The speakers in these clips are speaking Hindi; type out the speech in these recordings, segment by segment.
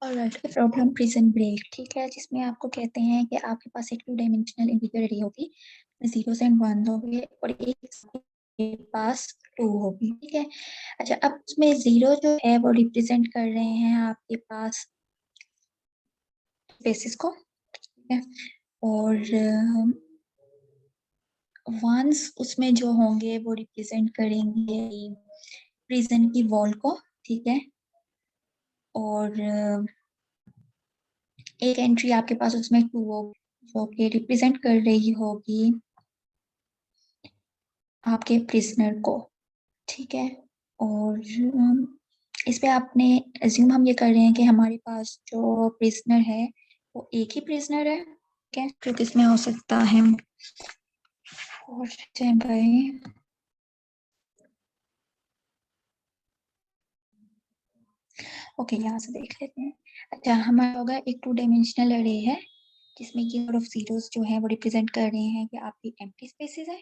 ऑलराइट, प्रॉब्लम प्रिजन ब्रेक, ठीक है, जिसमें आपको कहते हैं कि आपके पास एक 2 डायमेंशनल इंटीजर अरे होगी, जीरोस एंड वंस होंगे और एक के पास 2 होगी, ठीक है। अच्छा, अब उसमें जीरो जो है वो रिप्रेजेंट कर रहे हैं आपके पास बेसिस को, ठीक है, और वंस उसमें जो होंगे वो रिप्रेजेंट करेंगे प्रिजन की वॉल को, ठीक है, और एक एंट्री आपके पास उसमें 2 होगी जो कि रिप्रेजेंट कर रही होगी आपके प्रिजनर को, ठीक है। और इस पे आपने एज्यूम हम ये कर रहे हैं कि हमारे पास जो प्रिजनर है वो एक ही प्रिजनर है, ठीक है, जो किसमें हो सकता है और भाई ओके, यहाँ से देख लेते हैं। अच्छा, हमारा होगा एक 2 डायमेंशनल अरे है जिसमें कि ऑफ जीरोस जो है वो रिप्रेजेंट कर रहे हैं कि आपकी एम्प्टी स्पेसेस है,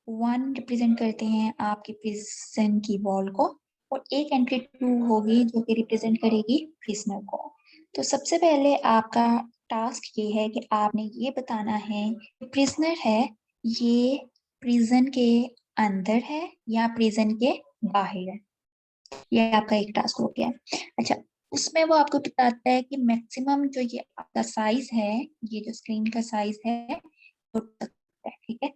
1 रिप्रेजेंट करते हैं आपकी प्रिजन की वॉल को, और एक एंट्री 2 होगी जो कि रिप्रेजेंट करेगी प्रिजनर को। तो सबसे पहले आपका टास्क ये है कि आपने ये बताना है कि प्रिजनर है ये प्रिजन के अंदर है या प्रिजन के बाहर है, ये आपका एक टास्क हो गया। अच्छा, उसमें वो आपको बताता है कि मैक्सिमम जो ये आपका साइज है, ये जो स्क्रीन का साइज है वो ठीक है,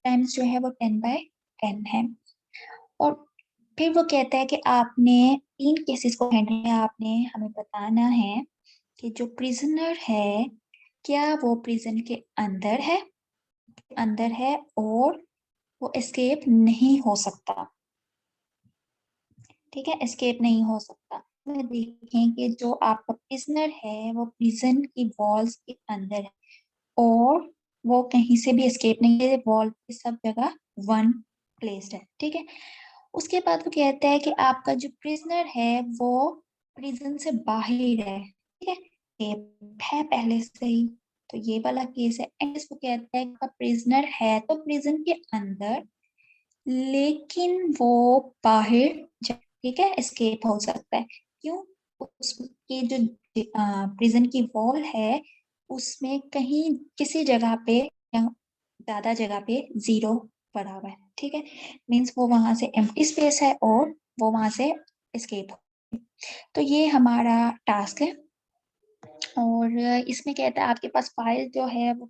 टाइम्स जो है वो 10x10 है। और फिर वो कहता है कि आपने 3 केसेस को हैंडल में आपने हमें बताना है कि जो प्रिजनर है क्या वो प्रिजन के अंदर है और वो एस्केप नहीं हो सकता, ठीक है, एस्केप नहीं हो सकता। देखें कि जो आपका प्रिजनर है वो प्रिजन की वॉल्स के अंदर है और वो कहीं से भी एस्केप नहीं है, वॉल की सब जगह 1 प्लेस्ड है, ठीक है। उसके बाद वो कहता है कि आपका जो प्रिजनर है वो प्रिजन से बाहर है, ठीक है, एस्केप है पहले से ही, तो ये वाला केस है। एंड इसको कहता है कि प्रिजनर है तो प्रिजन के अंदर, लेकिन वो बाहर ठीक है एस्केप हो सकता है। क्यों? उसके जो प्रिजन की वॉल है उसमें कहीं किसी जगह पे या ज्यादा जगह पे जीरो पड़ा हुआ है, ठीक है, मीन्स वो वहां से एम्प्टी स्पेस है और वो वहां से एस्केप हो। तो ये हमारा टास्क है और इसमें कहता है आपके पास फाइल जो है वो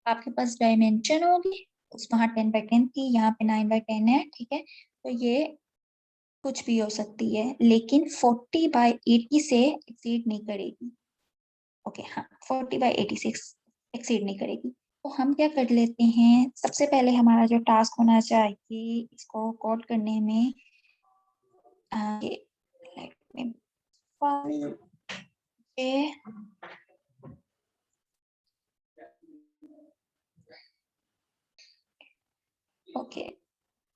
आपके पास डायमेंशन होगी, उस वहां 10x10 की, यहाँ पे 9x10 है, ठीक है, तो ये कुछ भी हो सकती है लेकिन 40/80 से एक्सीड नहीं करेगी। ओके, हाँ, 40/80 से एक्सीड नहीं करेगी। तो हम क्या कर लेते हैं, सबसे पहले हमारा जो टास्क होना चाहिए इसको कोड करने में ओके,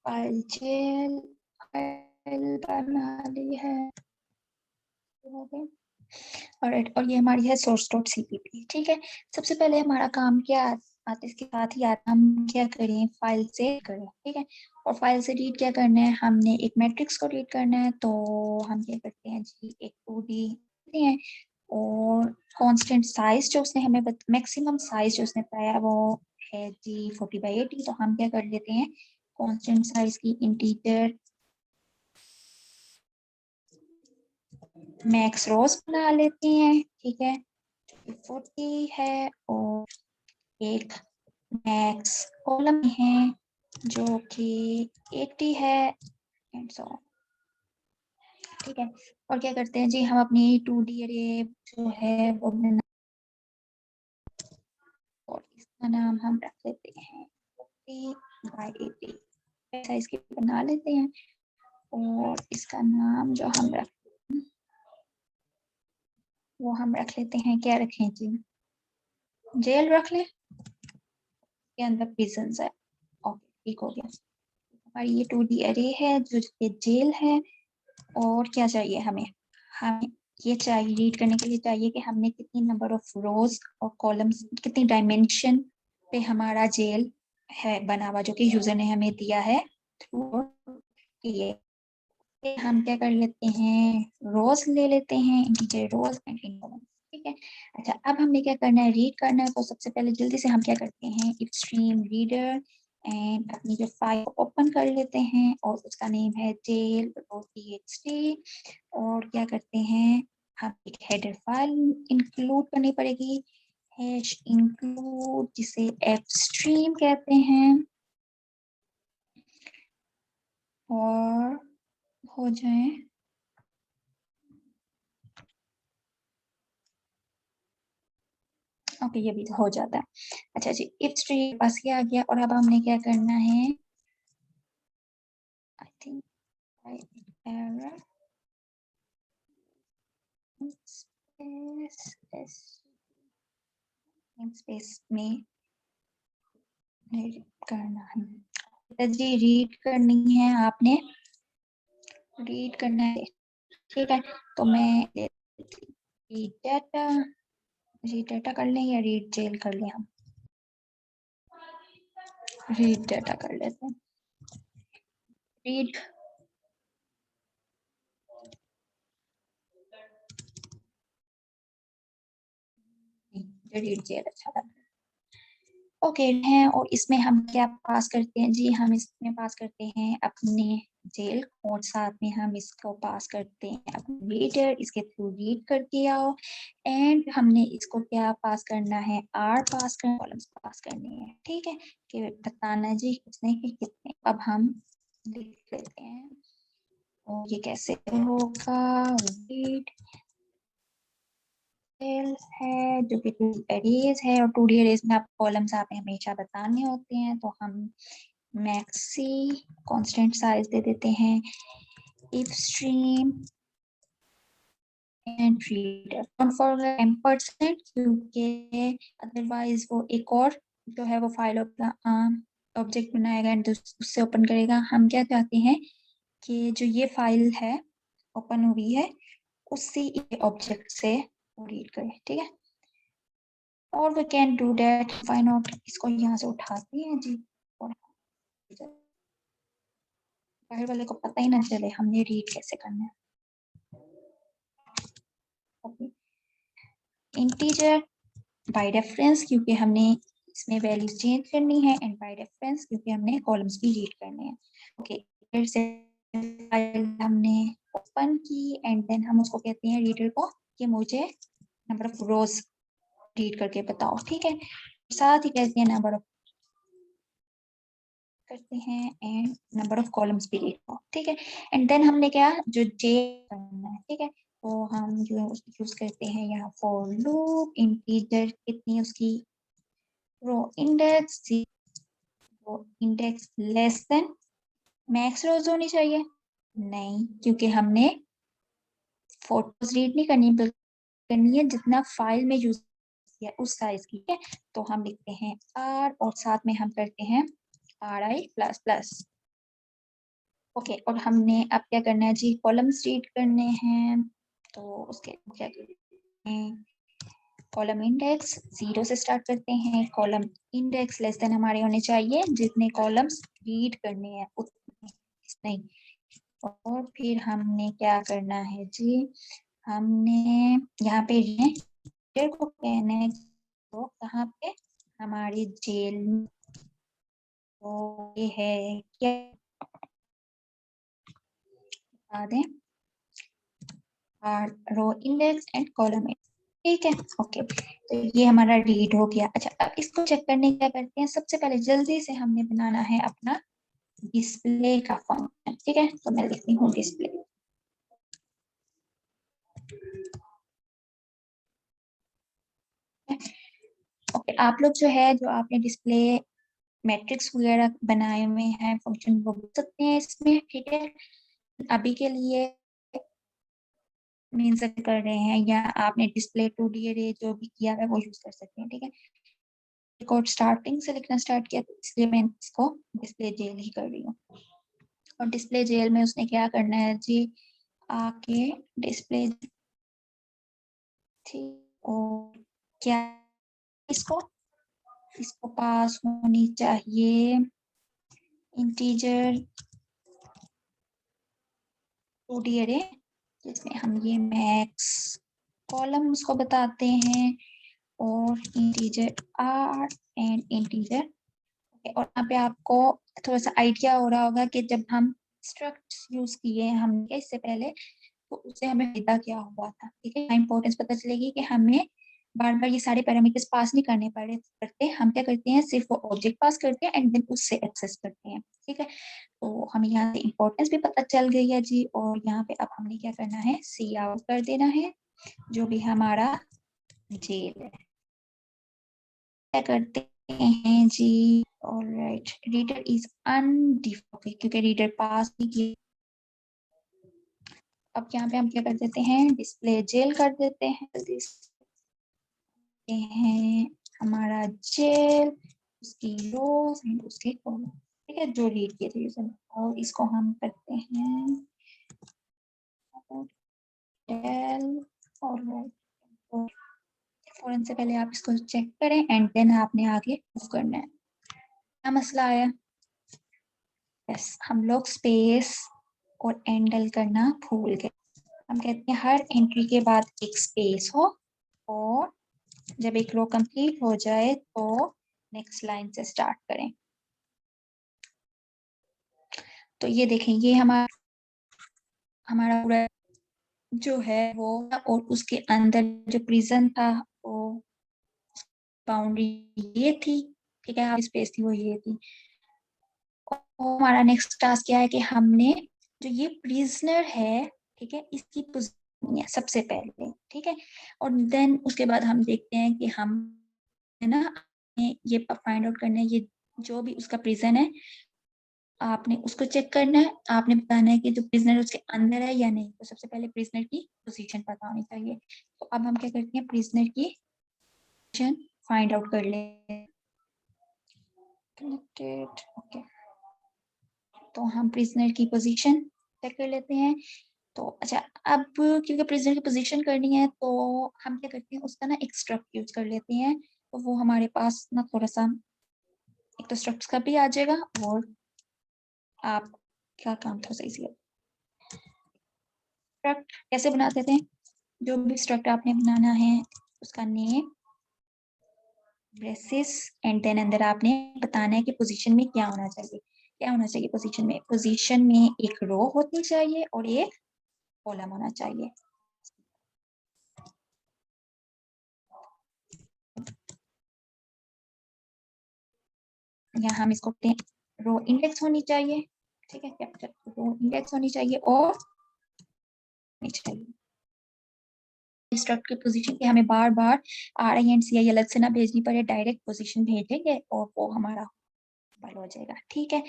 फाइल जेल फाइल बना ली है, और ये हमारी है source.cpp, ठीक है। सबसे पहले हमारा काम क्या आता इसके साथ ही आता, हम क्या करें, फाइल से करें, ठीक है, और फाइल से रीड क्या करना है, हमने एक मैट्रिक्स को रीड करना है, तो हम क्या करते हैं जी, एक 2D है और कांस्टेंट साइज जो उसने हमें मैक्सिमम साइज जो उसने बताया वो है जी 40/80, तो हम क्या कर लेते हैं कांस्टेंट साइज की इंटीजर मैक्स रोज बना लेते हैं, ठीक है, 40 है और एक मैक्स कॉलम है जो कि 80 है एंड सो, ठीक है। और क्या करते हैं जी, हम अपनी 2D अरे जो है वो बना और इसका नाम हम रख लेते हैं 40/80, ऐसा इसकी बना लेते हैं और इसका नाम जो हम रख वो हम रख लेते हैं, क्या रखें जी, जेल रख ले, के अंदर प्रिजन्स है। ओके, ठीक हो गया, हमारी ये 2D अरे है जो कि जेल है। और क्या चाहिए हमें, हमें ये चाहिए रीड करने के लिए चाहिए कि हमने कितनी नंबर ऑफ रोज और कॉलम्स, कितनी डायमेंशन पे हमारा जेल है बना हुआ जो कि यूजर ने हमें दिया है थ्रू ये हम क्या कर लेते हैं, रोज ले लेते हैं, इंटीजर रोज एंड इंटरवल। ठीक है। अच्छा, अब हमने क्या करना है, रीड करना है। तो सबसे पहले जल्दी से हम क्या करते हैं, इफ स्ट्रीम रीडर एंड अपनी जो फाइल ओपन कर लेते हैं और उसका नेम है jail.txt। और क्या करते हैं, हम एक हेडर फाइल इंक्लूड करनी पड़ेगी, हैश इंक्लूड, जिसे एफ स्ट्रीम कहते हैं। और हो जाए, ओके ये भी हो जाता है। अच्छा जी, इफ स्ट्रीम पास ये आ गया और अब हमने क्या करना है, आई थिंक एरर स्पेस में करना है। तो जी रीड करनी है, आपने रीड करना है। ठीक है, तो मैं रीड डाटा कर लें या रीड जेल कर लें, हम रीड डाटा कर लेते हैं। रीड रीड जेल अच्छा लगा। ओके है, और इसमें हम क्या पास करते हैं जी, हम इसमें पास करते हैं अपने जेल, और साथ में हम इसको पास करते हैं अपने रीडर, इसके थ्रू रीड करके आओ। एंड हमने इसको क्या पास करना है, आर पास करना, कॉलम्स पास करनी है। ठीक है, कि बताना जी कितने के कितने। अब हम लिख लेते हैं, और ये कैसे होगा, रीड है जो कि 2 एरेज है, और 2D एरेज में आप कॉलम्स आप हमेशा बताने होते हैं। तो हम मैक्सी कांस्टेंट साइज दे देते हैं, if stream and reader, don't forget ampersand, क्योंकि अदरवाइज वो एक और जो है वो फाइल ऑब्जेक्ट बनाएगा एंड उससे ओपन करेगा। हम क्या चाहते हैं कि जो ये फाइल है ओपन हुई है उसी ऑब्जेक्ट से रीड करें। ठीक है, और we can do that, why not, इसको यहाँ से उठाते हैं जी, और बाहर वाले को पता ही ना चले हमने रीड कैसे करना है। इंटीजर बाय रेफरेंस, क्योंकि हमने इसमें वैल्यूज चेंज करनी है, एंड बाय रेफरेंस क्योंकि हमने कॉलम्स भी रीड करने हैं। ओके, फिर से फाइल हमने ओपन की एंड देन हम उसको कहते हैं रीडर को कि मुझे नंबर ऑफ रोज रीड करके बताओ। ठीक है, साथ ही कहते हैं नंबर ऑफ करते हैं एंड नंबर ऑफ कॉलम्स भी लिखो। ठीक है, एंड देन हमने क्या जो जे करना है। ठीक है, तो हम जो है उसको यूज करते हैं यहाँ फॉर लूप, इंटीजर कितनी उसकी रो इंडेक्स, वो इंडेक्स लेस देन मैक्स रोज होनी चाहिए, नहीं क्योंकि हमने फोटोज रीड नहीं करनी, करनी है जितना फाइल में यूज किया उस साइज की है। तो हम लिखते हैं आर और साथ में हम करते हैं RI प्लस प्लस। ओके, और हमने अब क्या करना है जी, कॉलम्स रीड करने हैं। तो उसके क्या करते हैं, कॉलम इंडेक्स 0 से स्टार्ट करते हैं, कॉलम इंडेक्स लेस देन हमारे होने चाहिए जितने कॉलम्स रीड करने हैं उतने नहीं। और फिर हमने क्या करना है जी, हमने यहाँ पे रीडर को कहना है, तो कहाँ पे, हमारी जेल में। तो ये है क्या, बता दें, रो इंडेक्स एंड कॉलम इंडेक्स। ठीक है, ओके, तो ये हमारा रीड हो गया। अच्छा, अब इसको चेक करने क्या करते हैं, सबसे पहले जल्दी से हमने बनाना है अपना डिस्प्ले का फंक्शन। ठीक है, तो मैं लिखती हूँ डिस्प्ले। ओके, आप लोग जो है जो आपने डिस्प्ले मैट्रिक्स वगैरह बनाए हुए हैं फंक्शन, वो बना सकते हैं इसमें। ठीक है, अभी के लिए मीन्स कर रहे हैं, या आपने डिस्प्ले 2D अरे जो भी किया है वो यूज कर सकते हैं। ठीक है, रिकॉर्ड स्टार्टिंग से लिखना स्टार्ट किया तो इसलिए मैं इसको डिस्प्ले जेल ही कर रही हूँ। और डिस्प्ले जेल में उसने क्या करना है जी, आके डिस्प्ले, ठीक, और क्या इसको इसको पास होनी चाहिए इंटीजर 2D अरे जिसमें हम ये मैक्स कॉलम उसको बताते हैं और इंटीजर r एंड इंटीजर। और यहाँ पे आपको थोड़ा सा आइडिया हो रहा होगा कि जब हम स्ट्रक्ट यूज किए हमने इससे पहले तो उससे हमें फायदा क्या हुआ था। ठीक है, इंपॉर्टेंस पता चलेगी कि हमें बार बार ये सारे पैरामीटर्स पास नहीं करने पड़ते। हम क्या करते हैं, सिर्फ वो ऑब्जेक्ट पास करते हैं एंड देन उससे एक्सेस करते हैं। ठीक है, तो हमें यहाँ से इंपॉर्टेंस भी पता चल गई है जी। और यहाँ पे अब हमने क्या करना है, सी आउट कर देना है जो भी हमारा जेल है। क्या करते हैं जी, ऑलराइट, रीडर इज अनडिफाइंड क्योंकि रीडर पास नहीं किया। अब यहाँ पे हम क्या कर देते हैं, डिस्प्ले जेल कर देते हैं। हैं हमारा जेल, उसकी रोज एंड उसके कॉलम। ठीक है, जो रीड किए थे यूजर। और इसको हम करते हैं डेल। और फौरन से पहले आप इसको चेक करें एंड देन आपने आगे मूव करना है। क्या मसला आया? यस, हम लोग स्पेस और एंडल करना भूल गए। हम कहते हैं हर एंट्री के बाद एक स्पेस हो और जब एक रो कंप्लीट हो जाए तो नेक्स्ट लाइन से स्टार्ट करें। तो ये देखें, ये हमारा पूरा जो है वो, और उसके अंदर जो प्रिजन था वो बाउंड्री ये थी। ठीक है, स्पेस थी वो ये थी। और हमारा नेक्स्ट टास्क क्या है कि हमने जो ये प्रिजनर है, ठीक है, इसकी पोजीशन है सबसे पहले। ठीक है, और देन उसके बाद हम देखते हैं कि हम है ना ये फाइंड आउट करना है ये जो भी उसका प्रिजन है आपने उसको चेक करना है। आपने बताना है कि जो प्रिजनर उसके अंदर है या नहीं। तो सबसे पहले प्रिजनर की पोजीशन पता होनी चाहिए। तो अब हम क्या करते हैं, प्रिजनर की पोजीशन फाइंड आउट कर ले। कनेक्टेड, ओके, तो हम प्रिजनर की पोजीशन चेक कर लेते हैं। तो अच्छा, अब क्योंकि प्रिजनर की पोजीशन करनी है तो हम क्या करते हैं, उसका ना एक स्ट्रक्ट यूज कर लेते हैं। तो वो हमारे पास ना थोड़ा सा एक तो स्ट्रक्ट का भी आ जाएगा और आप क्या काम था सही से। स्ट्रक्ट कैसे बनाते थे, जो भी स्ट्रक्ट आपने बनाना है उसका नेम ब्रेसेस एंड देन अंदर आपने बताना है कि पोजीशन में क्या होना चाहिए। क्या होना चाहिए पोजीशन में? पोजीशन में एक रो होनी चाहिए और एक कॉलम होना चाहिए। यहाँ हम इसको रो इंडेक्स होनी चाहिए। ठीक है, कैपिटल रो इंडेक्स होनी चाहिए और होनी चाहिए स्ट्रक्ट की पोजीशन की हमें बार बार RINCI अलग से ना भेजनी पड़े, डायरेक्ट पोजीशन भेजेंगे और वो हमारा बल हो जाएगा। ठीक है,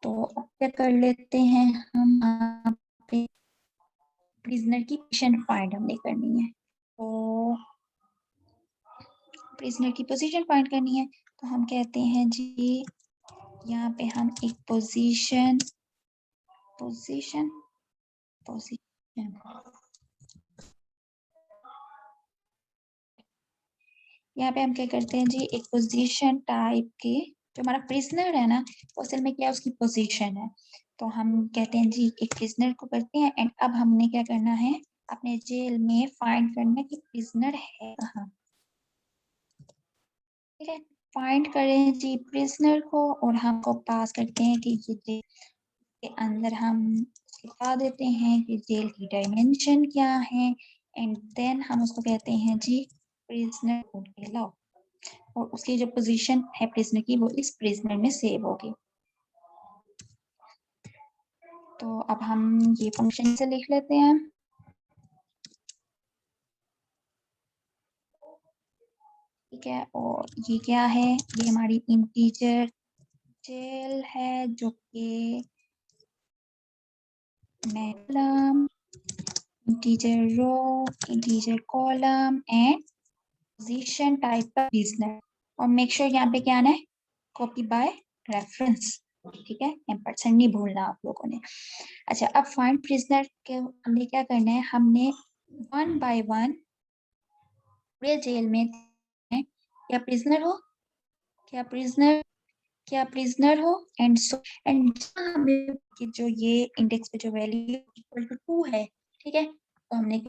तो अब क्या कर लेते हैं हम, यहाँ पे प्रिजनर की पोजीशन फाइंड हमने करनी है। तो प्रिजनर की पोजीशन फाइंड करनी है तो हम कहते हैं जी, यहाँ पे हम एक पोजीशन पोजीशन पोजीशन यहाँ पे हम क्या करते हैं जी, एक पोजीशन टाइप के जो हमारा प्रिजनर है ना, असल में क्या उसकी पोजीशन है। तो हम कहते हैं जी एक प्रिजनर को करते हैं एंड अब हमने क्या करना है, अपने जेल में फाइंड करना है कि प्रिजनर है कहाँ। ठीक है, फाइंड करें जी प्रिजनर को और हमको पास करते हैं कि ये जेल के अंदर हम बता देते हैं कि जेल की डायमेंशन क्या है एंड देन हम उसको कहते हैं जी प्रिजनर कोड अलाउ। और उसकी जो पोजीशन है प्रिजनर की वो इस प्रिजनर में सेव होगी। तो अब हम ये फंक्शन से लिख लेते हैं। ठीक है, और ये क्या है, ये हमारी इंटीजर जेल है जो कि column, integer row, integer column and position type का प्रिजनर। और मेक श्योर यहाँ पे क्या आना है, कॉपी बाय रेफरेंस। ठीक है, एम्परसेंड नहीं भूलना आप लोगों ने। अच्छा, अब फाइंड प्रिजनर के हमने क्या करना है, हमने वन बाय वन पूरे जेल में क्या प्रिजनर हो, क्या प्रिजनर क्या प्रिजनर हो, एंड सो एंड हमें कि जो ये इंडेक्स पे जो वैल्यू इक्वल टू 2 है, ठीक है, तो हमने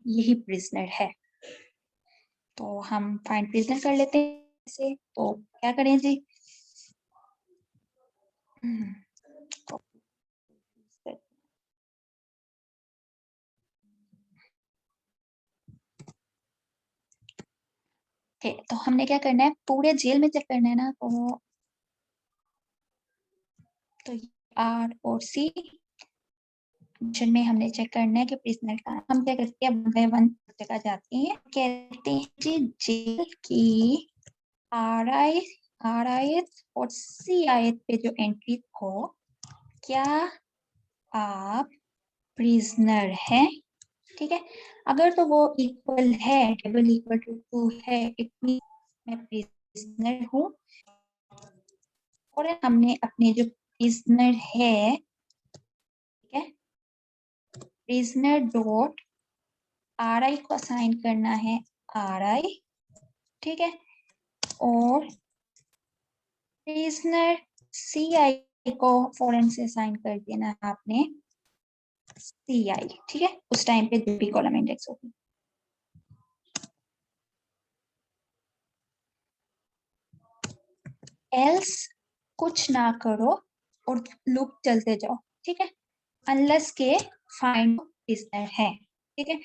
यही प्रिजनर है। तो हम फाइंड प्रिजनर कर लेते हैं इसे। तो क्या करें जी, ठीक, तो हमने क्या करना है, पूरे जेल में चेक करना है ना, तो आर और सी ऑप्शन में हमने चेक करना है कि प्रिजनर का, हम क्या करते हैं, वन बाय वन जगह जाते हैं, कहते हैं जी जेल की आर आई और सी आई पे जो एंट्री हो, क्या आप प्रिजनर हैं, ठीक है। अगर तो वो इक्वल है, टेबल इक्वल टू 2 है, इट मीन मैं प्रिजनर हूँ। और हमने अपने जो प्रिजनर है, ठीक है, प्रिजनर डॉट आर आई को असाइन करना है आर आई, ठीक है, और प्रिजनर सी आई को फॉरेन से असाइन कर देना है आपने सी आई, ठीक है, उस टाइम पे जो भी कॉलम इंडेक्स होगी। एल्स कुछ ना करो और लूप चलते जाओ, ठीक है, अनलेस के फाइंड प्रिजनर है, ठीक है।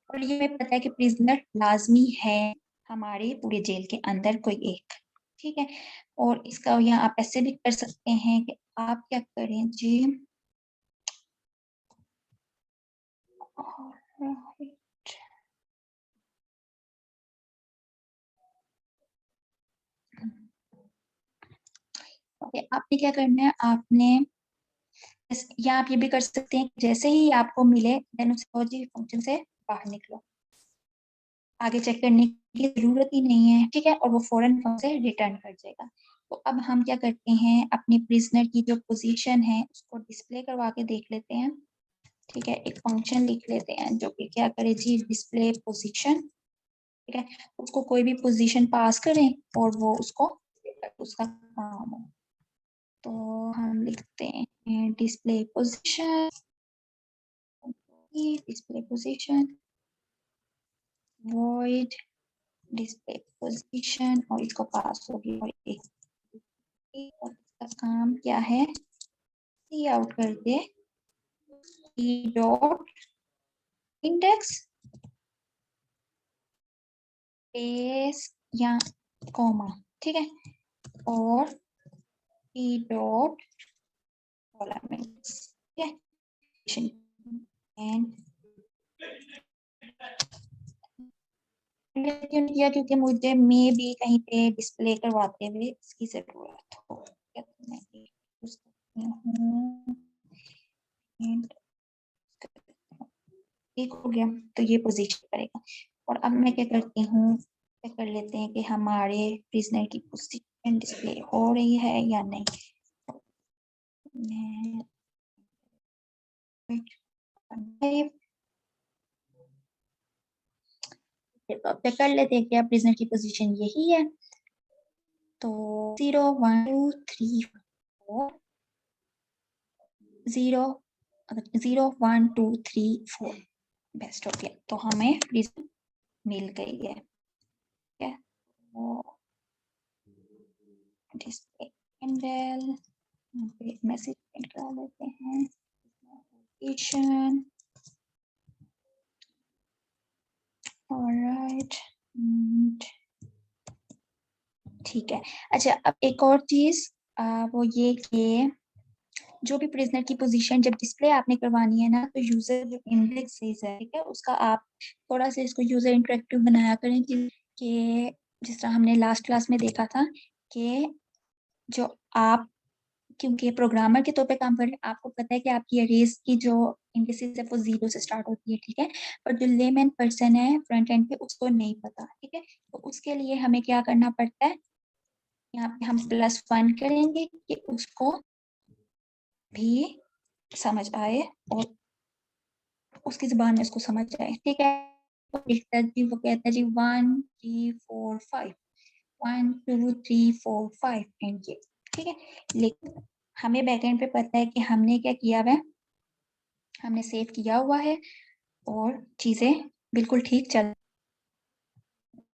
और ये हमें पता है कि प्रिजनर लाजमी है हमारे पूरे जेल के अंदर कोई एक, ठीक है। और इसका यहाँ आप ऐसे भी कर सकते हैं कि आप क्या करें जी, ओके, आपने क्या करना है, आपने या आप ये भी कर सकते हैं, जैसे ही आपको मिले देन उसे जी फंक्शन से बाहर निकलो, आगे चेक करने की जरूरत ही नहीं है, ठीक है, और वो फौरन फंक्शन से रिटर्न कर देगा। तो अब हम क्या करते हैं, अपने प्रिजनर की जो पोजीशन है उसको डिस्प्ले करवा के देख लेते हैं, ठीक है। एक फंक्शन लिख लेते हैं जो कि क्या करे जी, डिस्प्ले पोजीशन, ठीक है, उसको कोई भी पोजीशन पास करें और वो उसको उसका काम हो। तो हम लिखते हैं display position, display position void display position, और इसको पास होगी और और इसका काम क्या है, सी आउट कर दे ई डॉट इंडेक्स स्पेस या कॉमा, ठीक है, और ई डॉट कॉलम इंडेक्स, ठीक है। एंड क्यों किया, क्योंकि मुझे मे भी कहीं पे डिस्प्ले करवाते हुए इसकी जरूरत हो, क्या तो मैं यूज करती हूँ। ठीक हो गया, तो ये पोजीशन करेगा। और अब मैं क्या करती हूँ, क्या कर लेते हैं कि हमारे प्रिजनर की पोजीशन डिस्प्ले हो रही है या नहीं। अब चेक कर लेते हैं क्या प्रिजनर की पोजीशन यही है। तो 0 1 2 3 4 0 0 1 2 3 4 बेस्ट हो गया, तो हमें प्रिजन मिल गई है, ठीक है। वो डिस्प्ले कैंडल मैसेज प्रिंट करा लेते हैं, लोकेशन, ऑलराइट, ठीक है। अच्छा, अब एक और चीज वो ये कि जो भी प्रिजनर की पोजीशन जब डिस्प्ले आपने करवानी है ना, तो यूजर जो इंडेक्स है, ठीक है, उसका आप थोड़ा सा इसको यूजर इंटरेक्टिव बनाया करें कि जिस तरह हमने लास्ट क्लास में देखा था कि जो आप, क्योंकि प्रोग्रामर के तौर पे काम कर रहे हैं, आपको पता है कि आपकी अरेज की जो इंडेक्सेस है वो 0 से स्टार्ट होती है, ठीक है, पर जो लेमैन पर्सन है फ्रंट एंड पे उसको नहीं पता, ठीक है। तो उसके लिए हमें क्या करना पड़ता है, यहाँ पे हम +1 करेंगे कि उसको भी समझ आए और उसकी जुबान में उसको समझ आए, ठीक है। तो लिखता है जी, वो कहता है जी 1 3 4 5 1 2 3 4 5 एंड ये, ठीक है। लेकिन हमें बैकएंड पे पता है कि हमने क्या किया हुआ है, हमने सेव किया हुआ है और चीजें बिल्कुल ठीक चल,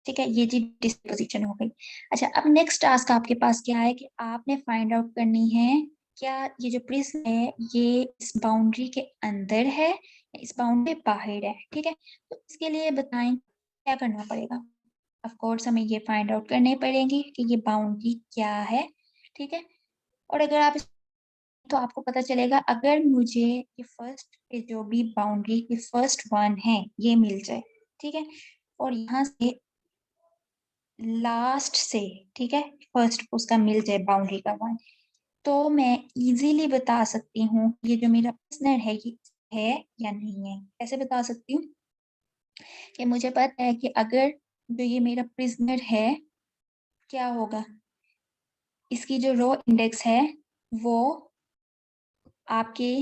ठीक है। ये जी डिस्पोजिशन हो गई। अच्छा, अब नेक्स्ट टास्क आपके पास क्या है कि आपने फाइंड आउट करनी है क्या ये जो प्रिज्म है ये इस बाउंड्री के अंदर है या इस बाउंड्री बाहर है, ठीक है। तो इसके लिए बताएं क्या करना पड़ेगा। ऑफ कोर्स हमें ये फाइंड आउट करने पड़ेंगे कि ये बाउंड्री क्या है, ठीक है। और अगर आप तो आपको पता चलेगा अगर मुझे ये फर्स्ट जो भी बाउंड्री की फर्स्ट वन है ये मिल जाए, ठीक है, और यहाँ से लास्ट से, ठीक है, फर्स्ट उसका मिल जाए बाउंड्री का वन, तो मैं इजीली बता सकती हूँ ये जो मेरा प्रिजनर है ये है या नहीं है। कैसे बता सकती हूँ कि मुझे पता है कि अगर जो ये मेरा प्रिजनर है क्या होगा, इसकी जो रो इंडेक्स है वो आपके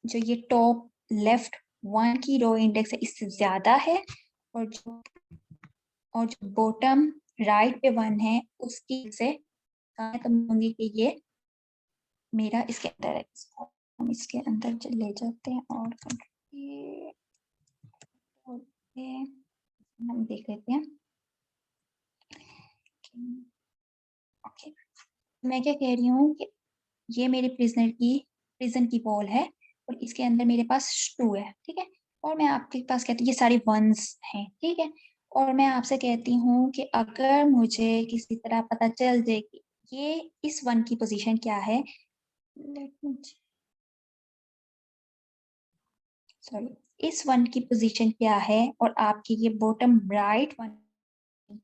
जो ये टॉप लेफ्ट वन की रो इंडेक्स है इससे ज्यादा है, और जो बॉटम राइट पे वन है उसकी से कहूंगी कि ये मेरा इसके अंदर है। इसको हम इसके अंदर ले जाते हैं और ये हम देख लेते हैं। ओके, मैं क्या कह रही हूँ कि ये मेरे प्रिजन की वॉल है और इसके अंदर मेरे पास टू है, ठीक है। और मैं आपके पास कहती हूँ ये सारे वंस हैं, ठीक है। और मैं आपसे कहती हूँ कि अगर मुझे किसी तरह पता चल जाए कि ये इस वन की पोजीशन क्या है, सॉरी, इस वन की पोजीशन क्या है और आपकी ये बॉटम राइट वन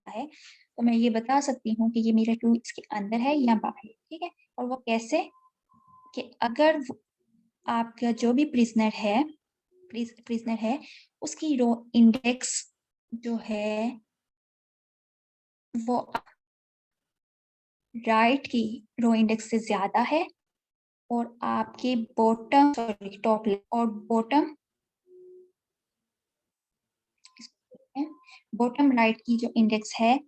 है, तो मैं ये बता सकती हूँ कि ये मेरा टू इसके अंदर है या बाहर, ठीक है। और वो कैसे कि अगर आपका जो भी प्रिजनर है उसकी रो इंडेक्स जो है वो राइट की रो इंडेक्स से ज्यादा है और आपके बॉटम सॉरी टॉप और बॉटम राइट की जो इंडेक्स है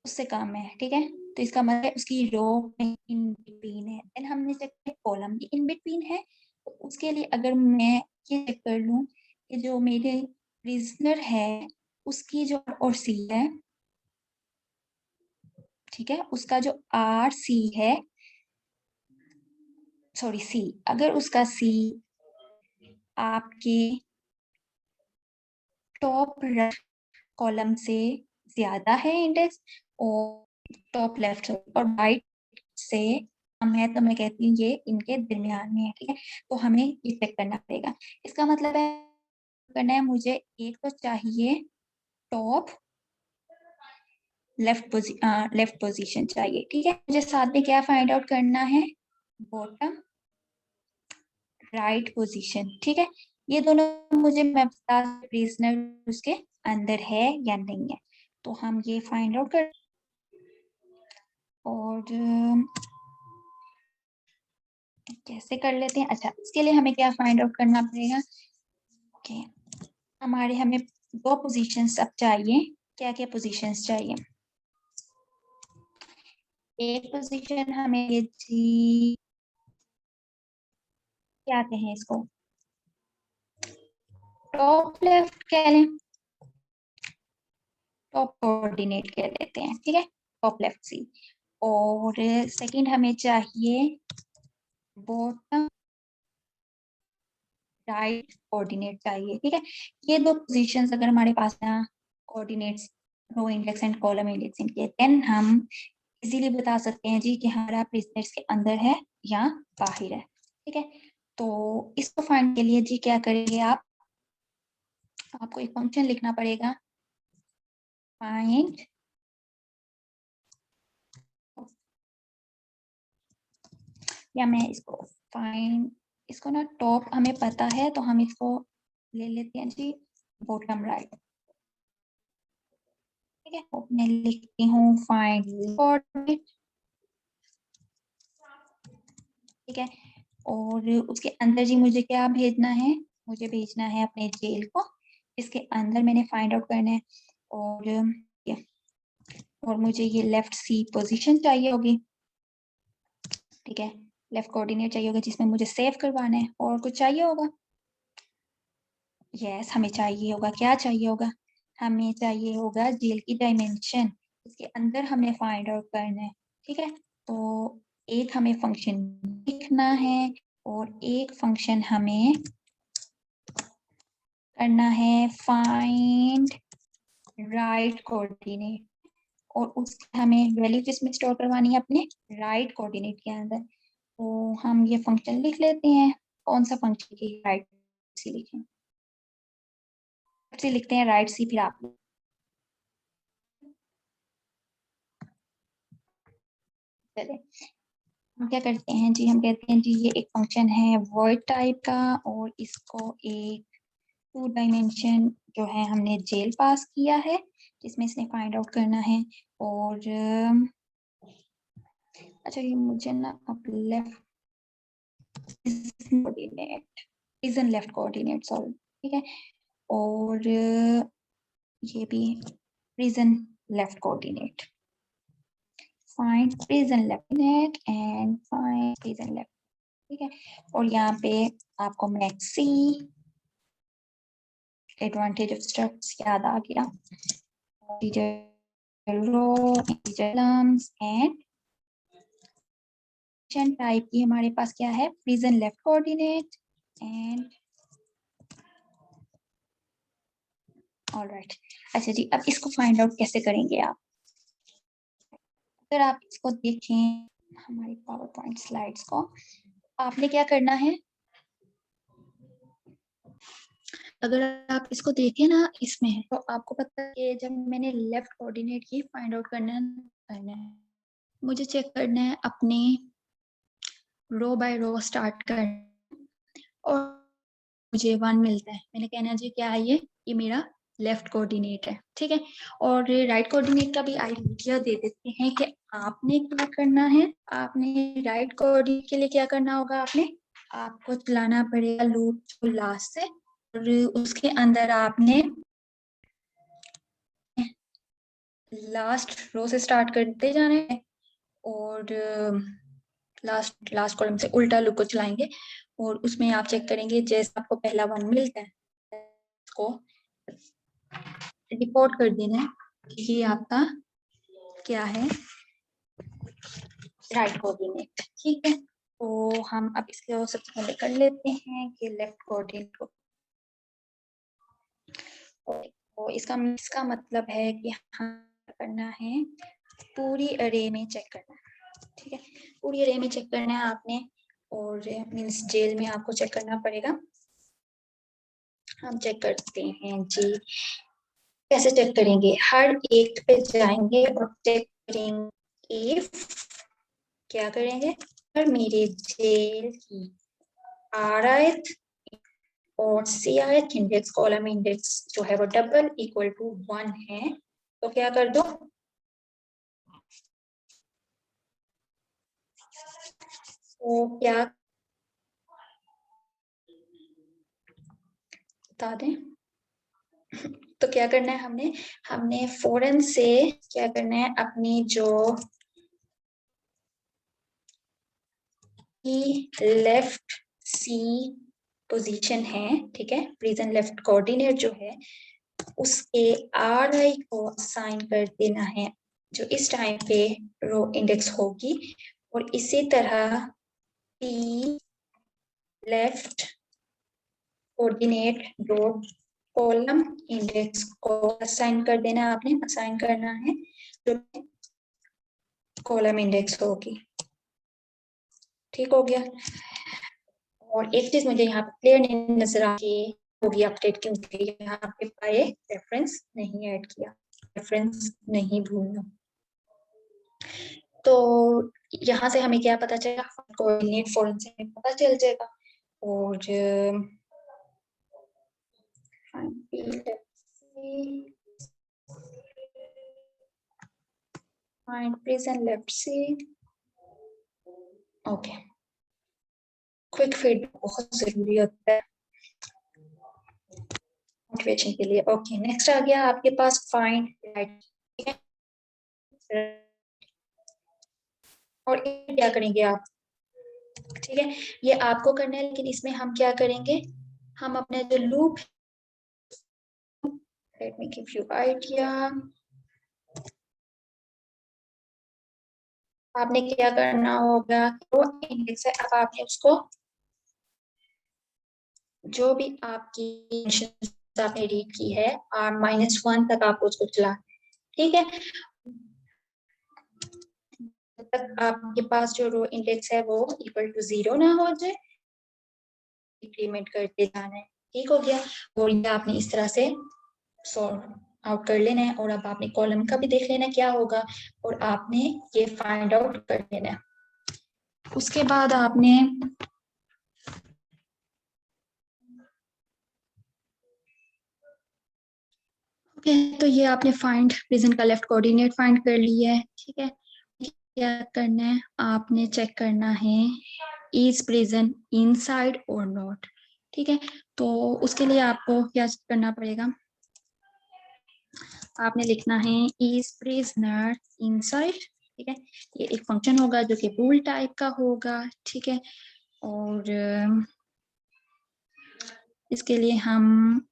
उससे कम है, ठीक है। तो इसका मतलब है उसकी रो इन बिटवीन है। देन हमने चेक किया कॉलम भी इन बिटवीन है, तो उसके लिए अगर मैं ये चेक कर लूं कि जो मेरे प्रिजनर है उसकी जो और सी है, ठीक है, उसका जो आर सी है, सॉरी सी, अगर उसका सी आपके टॉप कॉलम से ज्यादा है इंडेक्स और टॉप लेफ्ट और राइट से कम है, तो मैं कहती हूँ ये इनके दरमियान में है, ठीक है। तो हमें ये चेक करना पड़ेगा। इसका मतलब है करना है मुझे एक तो चाहिए टॉप लेफ्ट पोजीशन चाहिए, ठीक है। मुझे साथ में क्या फाइंड आउट करना है, बॉटम राइट पोजीशन, ठीक है। ये दोनों मुझे मैं बता प्रिजनर उसके अंदर है या नहीं है, तो हम ये फाइंड आउट कर और कैसे कर लेते हैं। अच्छा, इसके लिए हमें क्या फाइंड आउट करना पड़ेगा। ओके, हमें दो पोजीशंस अब चाहिए। क्या क्या पोजीशंस चाहिए, एक पोजीशन हमें ये जी क्या कहें इसको, टॉप लेफ्ट कह लें, टॉप कोऑर्डिनेट कह लेते हैं, ठीक है, टॉप लेफ्ट सी। और सेकंड हमें चाहिए बॉटम राइट कोऑर्डिनेट चाहिए, ठीक है। ये दो पोजीशंस अगर हमारे पास है coordinates row index and column index इनके, देन हम इजीली बता सकते हैं जी कि हमारा प्रिजनर्स के अंदर है या बाहर है, ठीक है। तो इसको फाइंड के लिए जी क्या करेंगे आप, आपको एक फंक्शन लिखना पड़ेगा, फाइंड या मैं इसको फाइंड, इसको ना टॉप हमें पता है तो हम इसको ले लेते हैं जी बॉटम राइट, ठीक है। मैं लिखती हूँ फाइंड कोऑर्डिनेट, ठीक है। और उसके अंदर जी मुझे क्या भेजना है, मुझे भेजना है अपने जेल को, इसके अंदर मैंने फाइंड आउट करना है। और मुझे ये लेफ्ट सी पोजीशन चाहिए होगी, ठीक है, लेफ्ट कोऑर्डिनेट चाहिए होगा जिसमें मुझे सेव करवाना है, और कुछ चाहिए होगा? यस, हमें चाहिए होगा, क्या चाहिए होगा? हमें चाहिए होगा जेल की डायमेंशन, इसके अंदर हमें फाइंड आउट करना है। ठीक है, तो एक हमें फंक्शन लिखना है और एक फंक्शन हमें करना है फाइंड राइट कोऑर्डिनेट, और उसके हमें वैल्यू किसमें स्टोर करवानी है? अपने राइट कोऑर्डिनेट के अंदर। तो हम ये फंक्शन लिख लेते हैं। कौन सा फंक्शन की राइट सी लिखें? सी लिखते हैं, राइट सी, फिर आप चले। हम क्या करते हैं जी, हम कहते हैं जी ये एक फंक्शन है वॉइड टाइप का, और इसको एक 2 डायमेंशन जो है हमने जेल पास किया है, जिसमें इसने फाइंड आउट करना है। और अच्छा, ये मुझे ना अब left coordinate, region left coordinate, sorry, ठीक है, और ये भी region left coordinate, find region left coordinate and find region left, ठीक है। और यहाँ पे आपको मैक्सी एडवांटेज ऑफ स्ट्रक्ट्स याद आ गया, रो एंड टाइप की हमारे पास क्या है? Region left coordinate and alright. अच्छा जी, अब इसको फाइंड आउट कैसे करेंगे आप? अगर आप इसको देखें हमारी पावर पॉइंट स्लाइड्स को, आपने क्या करना है, अगर आप इसको देखें ना इसमें, तो आपको पता है कि जब मैंने लेफ्ट कोऑर्डिनेट की फाइंड आउट करना है, मुझे चेक करना है अपने रो बाय रो स्टार्ट करना, और मुझे 1 मिलता है, मैंने कहना जी क्या है, ये मेरा लेफ्ट कोऑर्डिनेट है, ठीक है। और राइट कोऑर्डिनेट का भी आइडिया दे देते हैं कि आपने क्या करना है। आपने राइट कोऑर्डिनेट के लिए क्या करना होगा? आपको चलाना पड़ेगा लूप लास्ट से, और उसके अंदर आपने लास्ट रो से स्टार्ट करते जाना है, और लास्ट लास्ट कॉलम से उल्टा लूप को चलाएंगे, और उसमें आप चेक करेंगे जैसे आपको पहला 1 मिलता है, उसको रिपोर्ट कर देना है कि ये आपका क्या है, राइट कोऑर्डिनेट, ठीक है। तो हम अब इसको सबसे पहले कर लेते हैं कि लेफ्ट कोऑर्डिनेट को, तो इसका मतलब है कि हमें करना है पूरी अरे में चेक करना है, ठीक है, पूरी अरे में चेक करना है आपने, और मीन्स जेल में आपको चेक करना पड़ेगा। हम चेक करते हैं जी, कैसे चेक करेंगे? हर एक पे जाएंगे और चेक करेंगे इफ, क्या करेंगे, अगर मेरे जेल की rth और cith इंडेक्स, कॉलम इंडेक्स जो है वो डबल इक्वल टू 1 है, तो क्या कर दो, तो क्या बता दें, तो क्या करना है हमने फौरन से क्या करना है, अपनी जो लेफ्ट सी पोजीशन है, ठीक है, रीजन लेफ्ट कोऑर्डिनेट जो है, उसके RI को असाइन कर देना है, जो इस टाइम पे रो इंडेक्स होगी, और इसी तरह P left coordinate dot column index को असाइन कर देना, आपने असाइन करना है जो कॉलम इंडेक्स होगी, ठीक हो गया। और एक चीज मुझे यहाँ पे क्लियर नहीं नजर आ रही होगी अपडेट, क्योंकि यहाँ पे पाए रेफरेंस नहीं ऐड किया, रेफरेंस नहीं भूलना। तो यहाँ से हमें क्या पता चलेगा, कोऑर्डिनेट फॉरन से हमें पता चल जाएगा, और फाइंड प्रेजेंट लेफ्ट से, ओके, क्विक फीडबैक बहुत जरूरी होता है मोटिवेशन के लिए। ओके, नेक्स्ट आ गया आपके पास फाइंड राइट, ठीक है, और क्या करेंगे आप, ठीक है, ये आपको करना है, लेकिन इसमें हम क्या करेंगे, हम अपने जो loop, let me give you idea, आपने क्या करना होगा, रो इंडेक्स है, अब आपने उसको जो भी आपकी आपने रीड की है R-1 तक आपको उसको चला, ठीक है, जब तक आपके पास जो रो इंडेक्स है वो इक्वल टू 0 ना हो जाए, इंक्रीमेंट करते जाना है, ठीक हो गया। और ये आपने इस तरह से सॉल्व आउट कर लेना है, और अब आपने कॉलम का भी देख लेना क्या होगा, और आपने ये फाइंड आउट कर लेना है। उसके बाद आपने तो ये आपने फाइंड प्रेजेंट का लेफ्ट कोऑर्डिनेट फाइंड कर लिया है, ठीक है। क्या करना है, आपने चेक करना है इज प्रेजेंट इनसाइड और नॉट, ठीक है। तो उसके लिए आपको क्या करना पड़ेगा, आपने लिखना है इज प्रिजनर इनसाइड, ठीक है। ये एक फंक्शन होगा जो कि बूल टाइप का होगा, ठीक है। और इसके लिए हम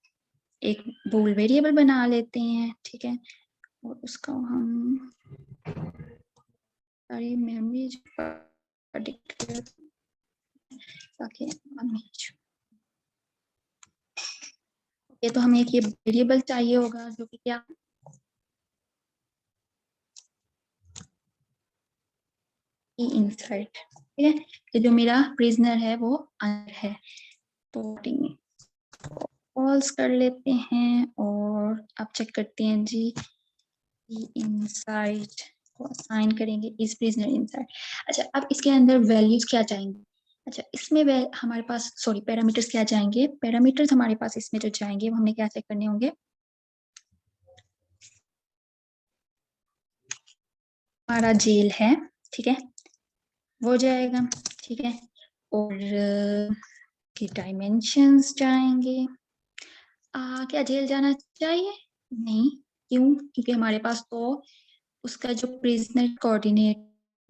एक बूल वेरिएबल बना लेते हैं, ठीक है, और उसको हम सारी मेमोरी ताकि ये तो हमें एक ये वेरिएबल चाहिए होगा जो कि क्या इनसाइड, ठीक है, कि जो मेरा प्रिजनर है वो अंदर है, तो फॉल्स कर लेते हैं, और अब चेक करते हैं जी, इनसाइड को असाइन करेंगे इस प्रिजनर इनसाइड। अच्छा, अब इसके अंदर वैल्यूज क्या चाहेंगे, अच्छा इसमें हमारे पास सॉरी पैरामीटर्स क्या जाएंगे, पैरामीटर्स हमारे पास इसमें जो जाएंगे वो हमने क्या चेक करने होंगे, हमारा जेल है, ठीक है, वो जाएगा, ठीक है, और की डायमेंशंस जाएंगे। क्या जेल जाना चाहिए, नहीं, क्यों, क्योंकि हमारे पास तो उसका जो प्रिजनर कोऑर्डिनेट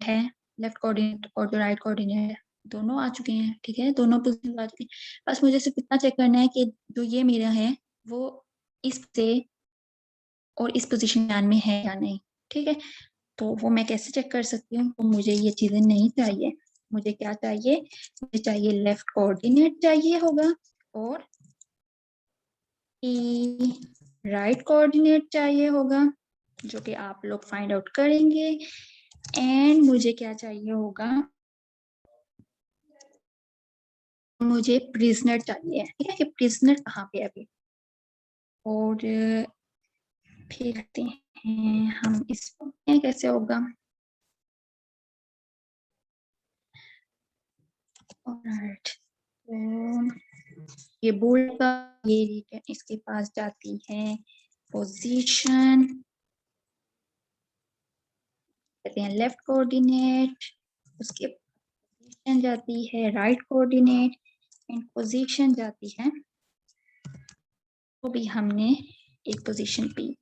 है, लेफ्ट कोऑर्डिनेट और जो राइट कोऑर्डिनेट है, दोनों आ चुके हैं, ठीक है, दोनों पोजीशन आ चुके हैं। बस मुझे सिर्फ इतना चेक करना है कि जो ये मेरा है वो इससे और इस पोजीशन में है या नहीं, ठीक है। तो वो मैं कैसे चेक कर सकती हूँ, तो मुझे ये चीजें नहीं चाहिए, मुझे क्या चाहिए, मुझे चाहिए लेफ्ट कोऑर्डिनेट चाहिए होगा, और राइट कोऑर्डिनेट चाहिए होगा, जो कि आप लोग फाइंड आउट करेंगे। एंड मुझे क्या चाहिए होगा, मुझे प्रिजनर चाहिए, ठीक है, कि प्रिजनर कहाँ पे है अभी, और फिर देखते हैं हम इसको कैसे होगा। ऑलराइट, तो ये बोल्ड का ये रिटर्न इसके पास जाती है पोजीशन, कहते हैं लेफ्ट कोऑर्डिनेट, उसके पोजीशन जाती है राइट कोऑर्डिनेट, एंड पोजीशन जाती है, वो भी हमने एक पोजीशन पी,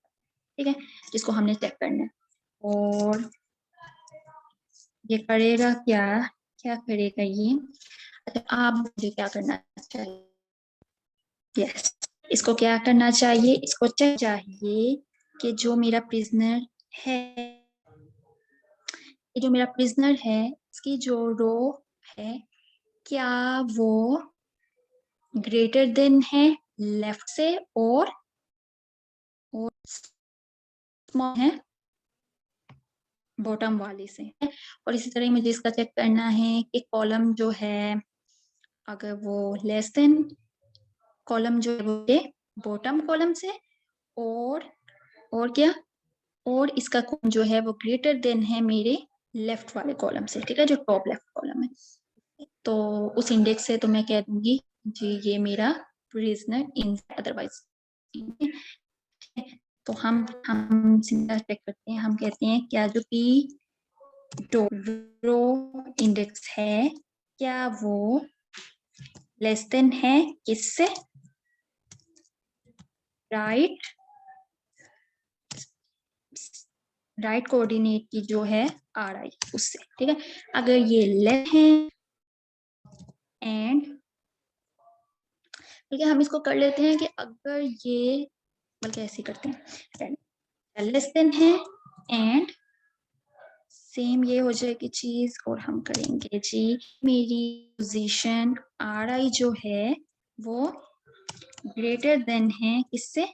ठीक है, जिसको हमने चेक करना है। और ये करेगा क्या, क्या करेगा ये, अच्छा आप मुझे क्या करना चाहिए, यस, इसको क्या करना चाहिए, इसको चेक चाहिए कि जो मेरा प्रिजनर है, ये जो मेरा प्रिजनर है इसकी जो रो है, क्या वो ग्रेटर देन है लेफ्ट से, और स्मॉल है बॉटम वाले से, और इसी तरह मुझे इसका चेक करना है कि कॉलम जो है अगर वो लेस देन कॉलम जो है वो बॉटम कॉलम से, और क्या, और इसका कॉलम जो है वो ग्रेटर देन है मेरे लेफ्ट वाले कॉलम से, ठीक है, जो टॉप लेफ्ट कॉलम है, तो उस इंडेक्स से तो मैं कह दूंगी जी ये मेरा प्रिजनर इन, अदरवाइज, तो हम सिंपल चेक करते हैं, हम कहते हैं क्या जो पी रो इंडेक्स है क्या वो लेस देन है किससे, राइट, राइट कोऑर्डिनेट की जो है आर आई उससे, ठीक है, अगर ये लेस है एंड ठीक है, हम इसको कर लेते हैं कि अगर ये बल्कि ऐसे ही करते हैं, लेस देन है एंड सेम ये हो जाएगी चीज, और हम करेंगे जी मेरी पोजीशन RI जो है वो ग्रेटर देन है किससे,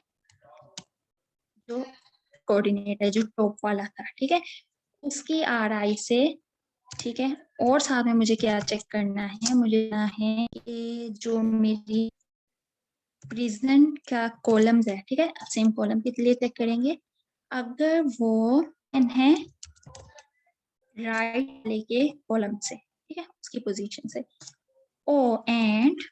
जो कोऑर्डिनेट है जो टॉप वाला था, ठीक है, उसकी RI से, ठीक है। और साथ में मुझे क्या चेक करना है, मुझे करना है कि जो मेरी प्रिजन का कॉलम्स है, ठीक है, सेम कॉलम के लिए चेक करेंगे, अगर वो है राइट लेके कॉलम से, ठीक है, उसकी पोजीशन से, oh and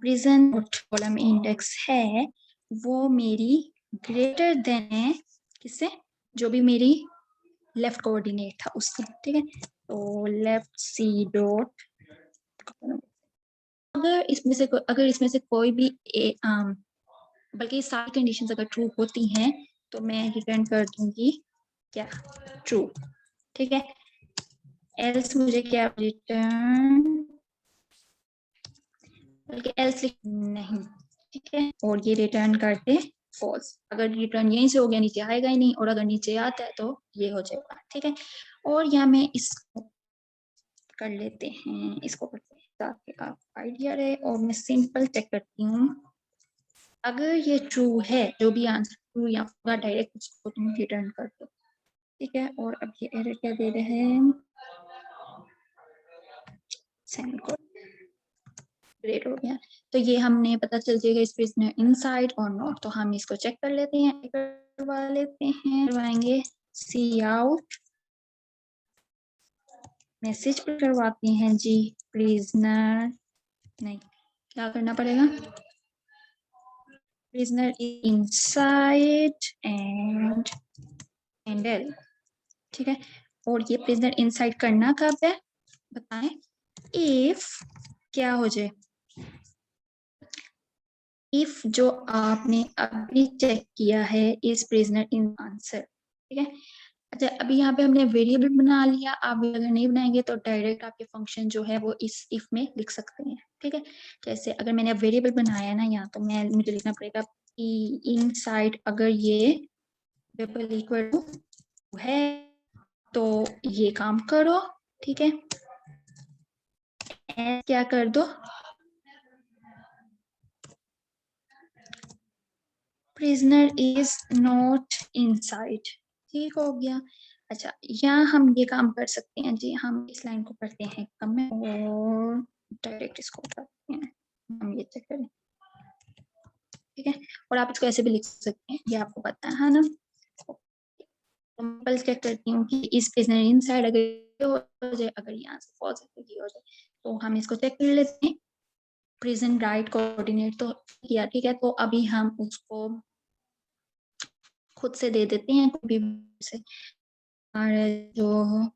prison column index है वो मेरी ग्रेटर देन है किससे, जो भी मेरी लेफ्ट कोऑर्डिनेट था उससे, ठीक है। तो लेफ्ट सी डॉट, अगर इसमें से कोई भी बल्कि सारी कंडीशंस अगर ट्रू होती हैं तो मैं रिटर्न कर दूंगी क्या, ट्रू, ठीक है। एल्स मुझे क्या रिटर्न, बल्कि एल्स नहीं, ठीक है, और ये रिटर्न करते फॉल्स, अगर रिटर्न यहीं से हो गया नीचे आएगा ही नहीं, और अगर नीचे आता है तो ये हो जाएगा, ठीक है। और यहाँ मैं इसको कर लेते हैं, इसको करते हैं ताकि आप आइडिया रहे, और मैं सिंपल चेक करती हूँ, अगर ये ट्रू है, जो भी आंसर ट्रू या डायरेक्ट उसको तुम रिटर्न कर दो, ठीक है। और अब ये एरर क्या दे रहे हैं, सेमीकोलन, ग्रेट हो गया, तो ये हमने पता चल जाएगा इस प्रिजनर इनसाइड और नॉट, तो हम इसको चेक कर लेते हैं, करवा लेते हैं, करवाएंगे सी आउट, मैसेज पर करवाते हैं जी प्रिजनर, नहीं क्या करना पड़ेगा, प्रिजनर इनसाइड एंड एंडल, ठीक है। और ये प्रिजनर इनसाइड करना कब है बताएं, इफ क्या हो जाए, इफ जो आपने अभी चेक किया है इस प्रिजनर इन आंसर, ठीक है। अच्छा अभी यहाँ पे हमने वेरिएबल बना लिया, आप अगर नहीं बनाएंगे तो डायरेक्ट आपके फंक्शन जो है वो इस इफ में लिख सकते हैं, ठीक है। जैसे अगर मैंने वेरिएबल बनाया ना यहाँ, तो मुझे लिखना पड़ेगा कि इनसाइड अगर ये डबल इक्वल टू है तो ये काम करो, ठीक है, क्या कर दो, प्रिजनर इज नॉट इनसाइड, ठीक हो गया। अच्छा यहाँ हम ये काम कर सकते हैं जी, हम इस लाइन को करते हैं कमेंट और डायरेक्ट इसको करते हैं, हम ये चेक करें, ठीक है। और आप इसको ऐसे भी लिख सकते हैं, ये आपको पता है ना। सिंपल चेक करती हूँ कि इस प्रिजनर इनसाइड अगर ये हो जाए, अगर यहाँ से फॉल्स है तो ये हो जाए, तो हम इसको चेक कर लेते हैं, प्रिजन राइट कोऑर्डिनेट तो किया, ठीक है। तो अभी हम उसको खुद से दे देते हैं कोई भी से, हमारे जो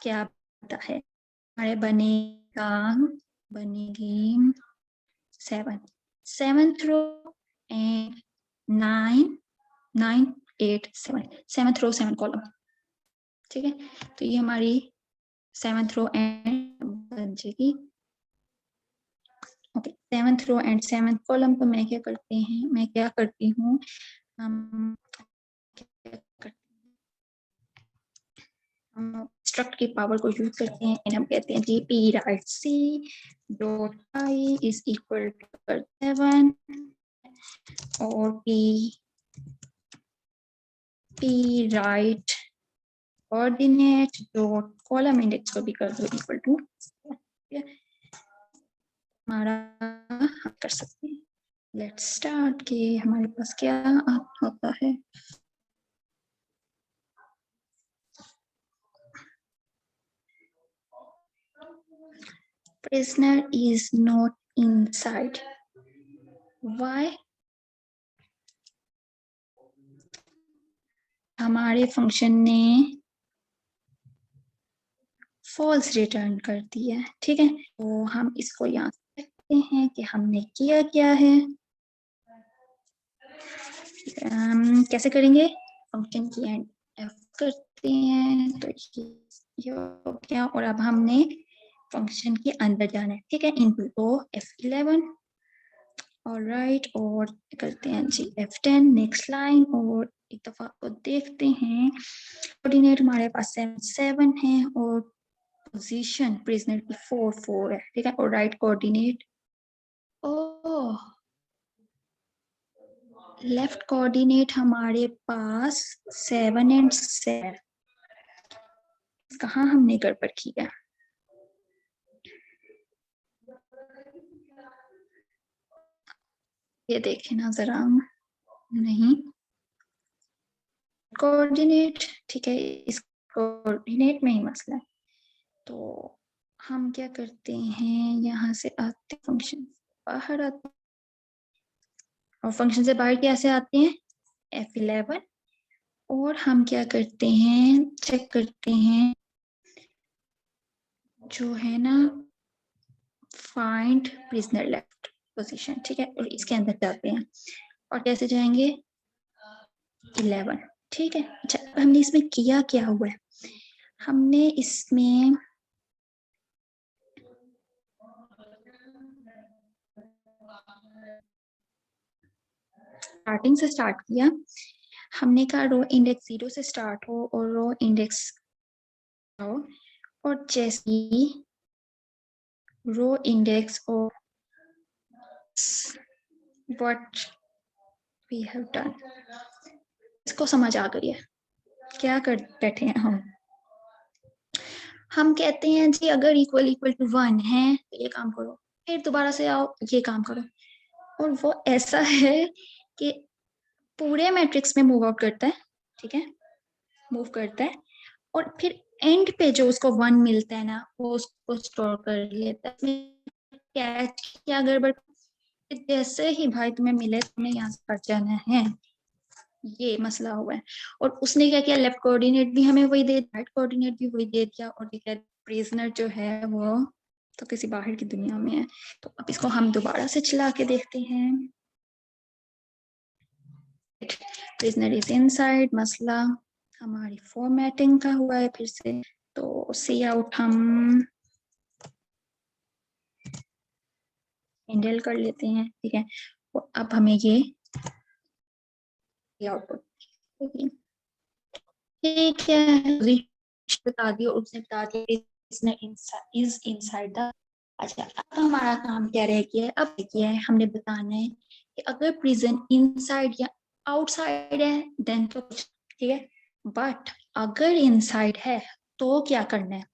क्या पता है, हमारे बनेगी 7th row and 9 8 7th row 7 column, ठीक है। तो ये हमारी 7th रो एंड बन जाएगी, okay. 7th row and 7th column को मैं क्या करती हूँ, हम स्ट्रक्ट की पावर को यूज करते हैं एंड हम कहते हैं G P right C dot I is equal to 7 और P right coordinate dot column index को भी कर दो इक्वल टू, हमारा हम कर सकते हैं। लेट्स स्टार्ट के हमारे पास क्या होता है, prisoner is not inside, why, हमारे फंक्शन ने फॉल्स रिटर्न कर दिया, ठीक है। तो हम इसको यहाँ देखते हैं कि हमने किया क्या है, कैसे करेंगे, फंक्शन की एंड एफ करते हैं, तो ये हो गया। और अब हमने फंक्शन के अंदर जाना है, ठीक है, इनटू तो F11 ऑलराइट, और करते हैं जी F10 नेक्स्ट लाइन, और एक दफा को देखते हैं। कोऑर्डिनेट हमारे पास 7 है और पोजीशन प्रिजनर की 4 है, ठीक है, और राइट कोऑर्डिनेट, ओह लेफ्ट कोऑर्डिनेट हमारे पास 7 एंड 7, कहाँ हमने गड़बड़ किया, ये देखें ना जरा, नहीं कोऑर्डिनेट, ठीक है, इस कोऑर्डिनेट में ही मसला है। तो हम क्या करते हैं, यहाँ से आते फंक्शन बाहर आते, और फंक्शन से बाहर कैसे आते हैं, F11, और हम क्या करते हैं, चेक करते हैं जो है ना फाइंड प्रिजनर लेफ्ट पोजीशन, ठीक है, और इसके अंदर जाते हैं, और कैसे जाएंगे 11, ठीक है। अच्छा, हमने इसमें किया क्या हुआ है, हमने इसमें स्टार्टिंग से स्टार्ट किया, हमने कहा रो इंडेक्स 0 से स्टार्ट हो और रो इंडेक्स हो, और जैसे ही रो इंडेक्स और व्हाट वी हैव डन, इसको समझ आ गई है, क्या कर बैठे हैं हम कहते हैं जी अगर इक्वल इक्वल टू 1 है तो ये काम करो, फिर दोबारा से आओ ये काम करो, और वो ऐसा है कि पूरे मैट्रिक्स में मूव आउट करता है, ठीक है, मूव करता है, और फिर एंड पे जो उसको 1 मिलता है ना वो उसको स्टोर कर लेता है। कैच क्या गड़बड़, जैसे ही भाई तुम्हें मिले तुमने यहाँ से कट जाना है, ये मसला हुआ है। और उसने क्या किया, लेफ्ट कोऑर्डिनेट भी हमें वही दे, राइट कोऑर्डिनेट भी वही दे दिया, और प्रिजनर जो है वो तो किसी बाहर की दुनिया में है। तो अब इसको हम दोबारा से चला के देखते हैं, प्रिजनर इज इनसाइड, मसला हमारी फॉर्मेटिंग का हुआ है फिर से, तो सी आउट हम हैंडल कर लेते हैं, ठीक है, और अब हमें ये आउटपुट ठीक है बता दिया, उसने बता दिया इसने इज इनसाइड द। अच्छा, अब हमारा काम क्या रह गया है, अब किया है हमने बताना है कि अगर प्रिजन इनसाइड या आउटसाइड है देन तो ठीक है, बट अगर इनसाइड है तो क्या करना है,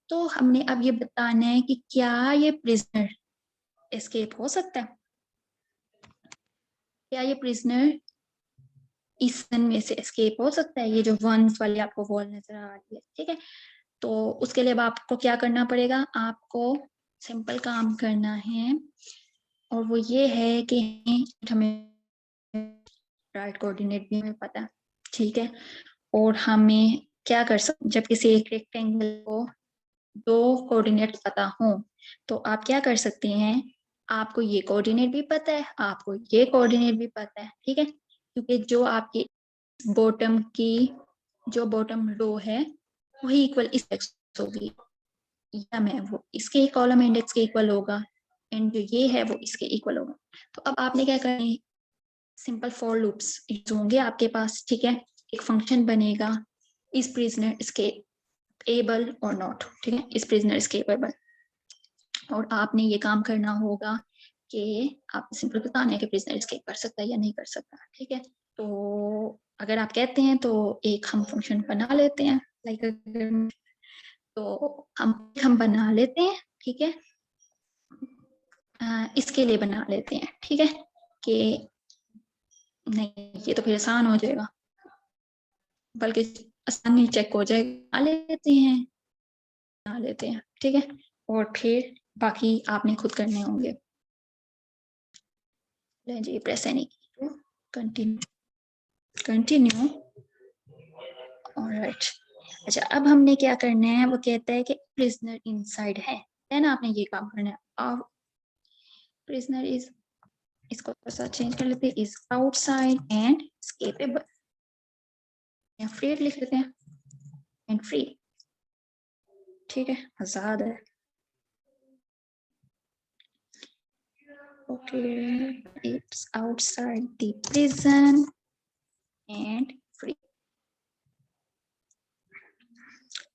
तो हमने अब ये बताना है कि क्या ये प्रिजनर एस्केप हो सकता है, क्या ये प्रिजनर इस में से एस्केप हो सकता है, ये जो वंस वाली आपको वॉल नजर आ रही है, ठीक है। तो उसके लिए आपको क्या करना पड़ेगा, आपको सिंपल काम करना है, और वो ये है कि हमें राइट कोऑर्डिनेट भी हमें पता है, ठीक है, और हमें क्या कर सकते, जब किसी एक रेक्टेंगल को दो कोऑर्डिनेट पता हो तो आप क्या कर सकते हैं, आपको ये कोऑर्डिनेट भी पता है, आपको ये कोऑर्डिनेट भी पता है, ठीक है, क्योंकि जो आपकी बॉटम की जो बॉटम रो है वही इक्वल इस एक्स होगी, या मैं वो इसके कॉलम इंडेक्स के इक्वल होगा, एंड जो ये है वो इसके इक्वल होगा। तो अब आपने क्या करना है, सिंपल फॉर लूप्स यूज होंगे आपके पास, ठीक है, एक फंक्शन बनेगा इस प्रिजनर इसके एबल और नॉट, ठीक है, इस प्रिजनर इसके एबल, और आपने ये काम करना होगा कि आप सिंपल बताना है कि प्रिजनर एस्केप कर सकता है या नहीं कर सकता, ठीक है। तो अगर आप कहते हैं तो एक हम फंक्शन बना लेते हैं, लाइक तो हम बना लेते हैं, ठीक है, इसके लिए बना लेते हैं, ठीक है, कि नहीं ये तो फिर आसान हो जाएगा, बल्कि आसानी चेक हो जाएगा, बना लेते हैं, ठीक है, और फिर बाकी आपने खुद करने होंगे। जी प्रेस एनी की कंटिन्यू ऑलराइट। अच्छा, अब हमने क्या करना है, वो कहता है कि प्रिजनर इनसाइड है देन आपने ये काम करना है, और प्रिजनर इज इसको थोड़ा सा चेंज कर लेते हैं, इज आउटसाइड एंड एस्केपेबल, या फ्री लिख लेते हैं, एंड फ्री, ठीक है, आजाद है। Okay, it's outside the prison and free.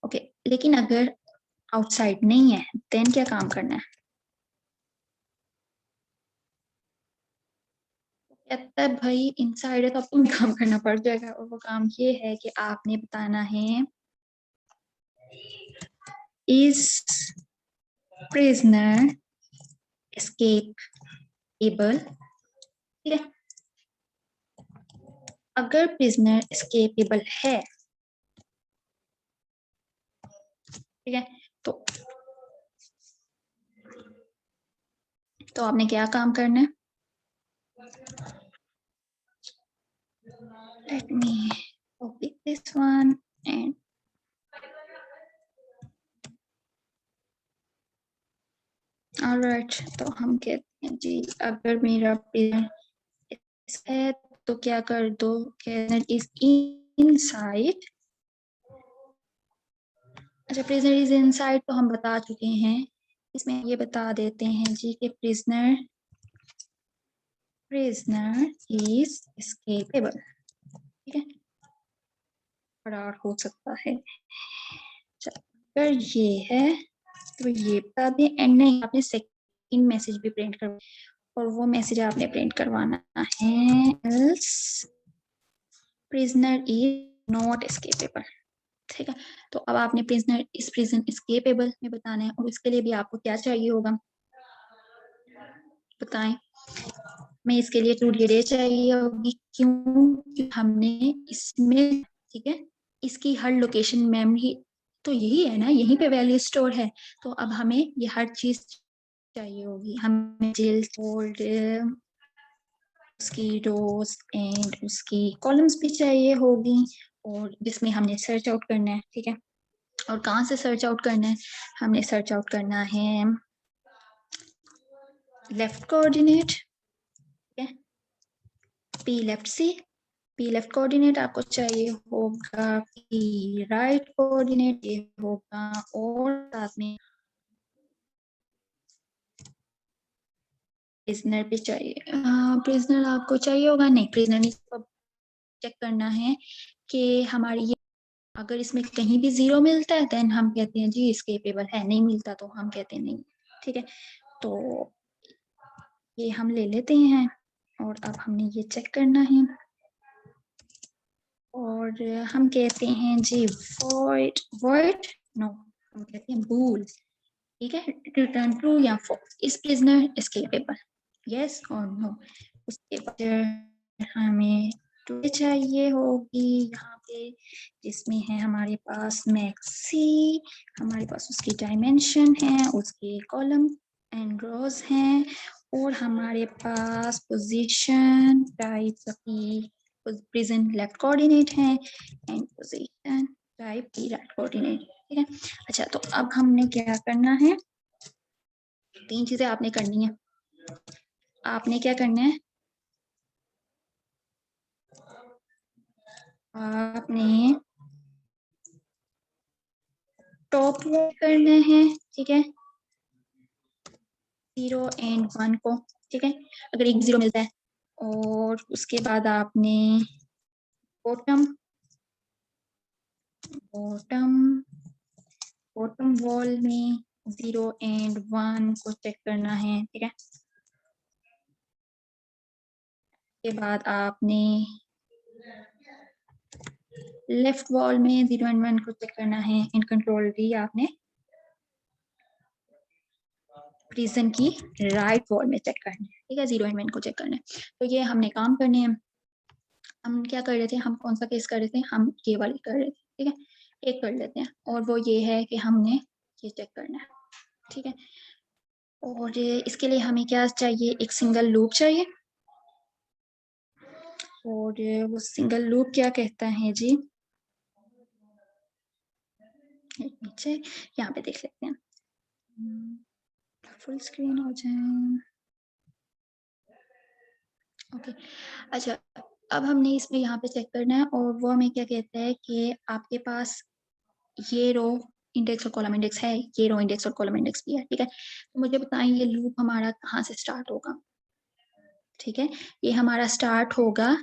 Okay, लेकिन अगर आउटसाइड नहीं है देन क्या काम करना है? कहता है भाई इनसाइड है तो आपको काम करना पड़ जाएगा, और वो काम ये है कि आपने बताना है इज प्रिजनर एस्केपेबल, ठीक है। अगर प्रिजनर एस्केपेबल है, ठीक है, तो आपने क्या काम करना है? Let me copy this one and alright, तो हम कहते हैं जी अगर मेरा प्रिजनर है तो क्या कर दो, प्रिजनर इज इनसाइड। अच्छा, प्रिजनर इज इनसाइड तो हम बता चुके हैं, इसमें ये बता देते हैं जी कि प्रिजनर इज एस्केपेबल, ठीक है, फरार हो सकता है। अगर ये है तो ये बता दें, एंड नहीं आपने सेकंड मैसेज भी प्रिंट कर, और वो मैसेज आपने प्रिंट करवाना है else prisoner is not escapable, ठीक है। तो अब आपने प्रिजनर इस प्रिजन एस्केपेबल में बताना है, और इसके लिए भी आपको क्या चाहिए होगा बताएं? मैं इसके लिए ट्रू डिले चाहिए होगी, क्यों? हमने इसमें, ठीक है, इसकी हर लोकेशन मेमोरी तो यही है ना, यहीं पे वैल्यू स्टोर है, तो अब हमें ये हर चीज चाहिए होगी, हमें जेल फोल्ड, उसकी रोज एंड उसकी कॉलम्स भी चाहिए होगी, और जिसमें हमने सर्च आउट करना है, ठीक है। और कहाँ से सर्च आउट करना है? हमने सर्च आउट करना है लेफ्ट कोऑर्डिनेट, ठीक है, पी लेफ्ट सी, पी लेफ्ट कोऑर्डिनेट आपको चाहिए होगा, पी राइट कोऑर्डिनेट ये होगा, और साथ में प्रिजनर भी चाहिए। प्रिजनर आपको चाहिए होगा, नहीं प्रिजनर चेक करना है कि हमारी ये, अगर इसमें कहीं भी जीरो मिलता है देन हम कहते हैं जी एस्केपेबल है, नहीं मिलता तो हम कहते हैं नहीं, ठीक है। तो ये हम ले लेते हैं, और अब हमने ये चेक करना है, और हम कहते हैं जी void void नो, हम कहते हैं bool, ठीक है, रिटर्न ट्रू या फॉल्स, इस प्रिजनर एस्केपेबल, यस और नो। उसके बाद हमें ट्रू चाहिए होगी यहाँ पे, जिसमें है हमारे पास मैक्सी, हमारे पास उसकी डायमेंशन है, उसके कॉलम एंड रोज हैं, और हमारे पास पोजीशन टाइप की प्रेजेंट लेफ्ट कोऑर्डिनेट है, एंड पोजीशन टाइप की राइट कोऑर्डिनेट, ठीक है। अच्छा, तो अब हमने क्या करना है, तीन चीजें आपने करनी है। आपने क्या करना है, आपने टॉप करना है, ठीक है, 0 एंड 1 को, ठीक है, अगर एक 0 मिलता है, और उसके बाद आपने बॉटम बॉटम बॉटम वॉल में 0 एंड 1 को चेक करना है, ठीक है। के बाद आपने लेफ्ट वॉल में 0 एंड 1 को चेक करना है, एंड कंट्रोल डी आपने प्रिजन की राइट वॉल में चेक करना है, ठीक है, 0 एंड 1 को चेक करना है। तो ये हमने काम करने हैं। हम क्या कर रहे थे, हम कौन सा केस कर रहे थे, हम ये वाले कर रहे थे, ठीक है, एक कर लेते हैं, और वो ये है कि हमने ये चेक करना है, ठीक है। और इसके लिए हमें क्या चाहिए, एक सिंगल लूप चाहिए, और वो सिंगल लूप क्या कहता है जी, नीचे यहाँ पे देख लेते हैं, फुल स्क्रीन हो जाए, ओके अच्छा, अब हमने इसमें यहाँ पे चेक करना है और वो हमें क्या कहता है कि आपके पास ये रो इंडेक्स और कॉलम इंडेक्स है, ये रो इंडेक्स और कॉलम इंडेक्स भी है, ठीक है। तो मुझे बताएं ये लूप हमारा कहाँ से स्टार्ट होगा, ठीक है। ये हमारा स्टार्ट होगा,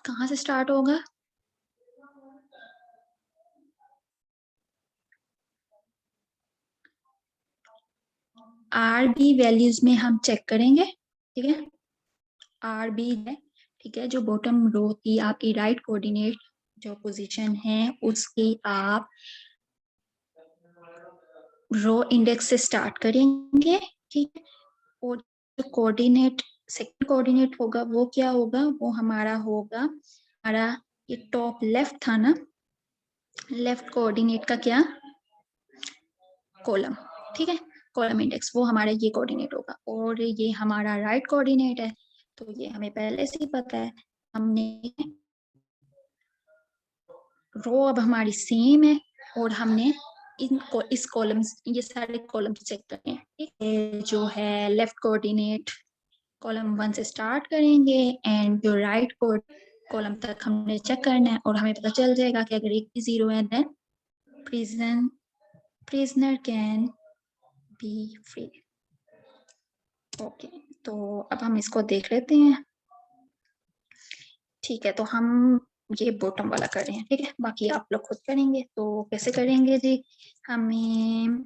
कहाँ से स्टार्ट होगा, आर बी वैल्यूज में हम चेक करेंगे, ठीक है। आर बी है, ठीक है, जो बॉटम रो की आपकी राइट कोऑर्डिनेट जो पोजीशन है उसकी आप रो इंडेक्स से स्टार्ट करेंगे, ठीक है। और जो कोऑर्डिनेट सेकंड कोऑर्डिनेट होगा वो क्या होगा, वो हमारा होगा हमारा ये टॉप लेफ्ट था ना, लेफ्ट कोऑर्डिनेट का क्या कॉलम, ठीक है, कॉलम इंडेक्स वो हमारा ये कोऑर्डिनेट होगा। और ये हमारा राइट कोऑर्डिनेट है, तो ये हमें पहले से ही पता है, हमने रो अब हमारी सेम है और हमने इनको इस कॉलम्स ये सारे कॉलम्स चेक करने हैं, ठीक है। जो है लेफ्ट कोऑर्डिनेट कॉलम 1 से स्टार्ट करेंगे एंड जो राइट कॉलम तक हमने चेक करना है और हमें पता चल जाएगा कि अगर एक भी 0 है then prisoner can be free. Okay, तो अब हम इसको देख लेते हैं, ठीक है। तो हम ये बॉटम वाला कर रहे हैं, ठीक है, बाकी आप लोग खुद करेंगे। तो कैसे करेंगे जी, हमें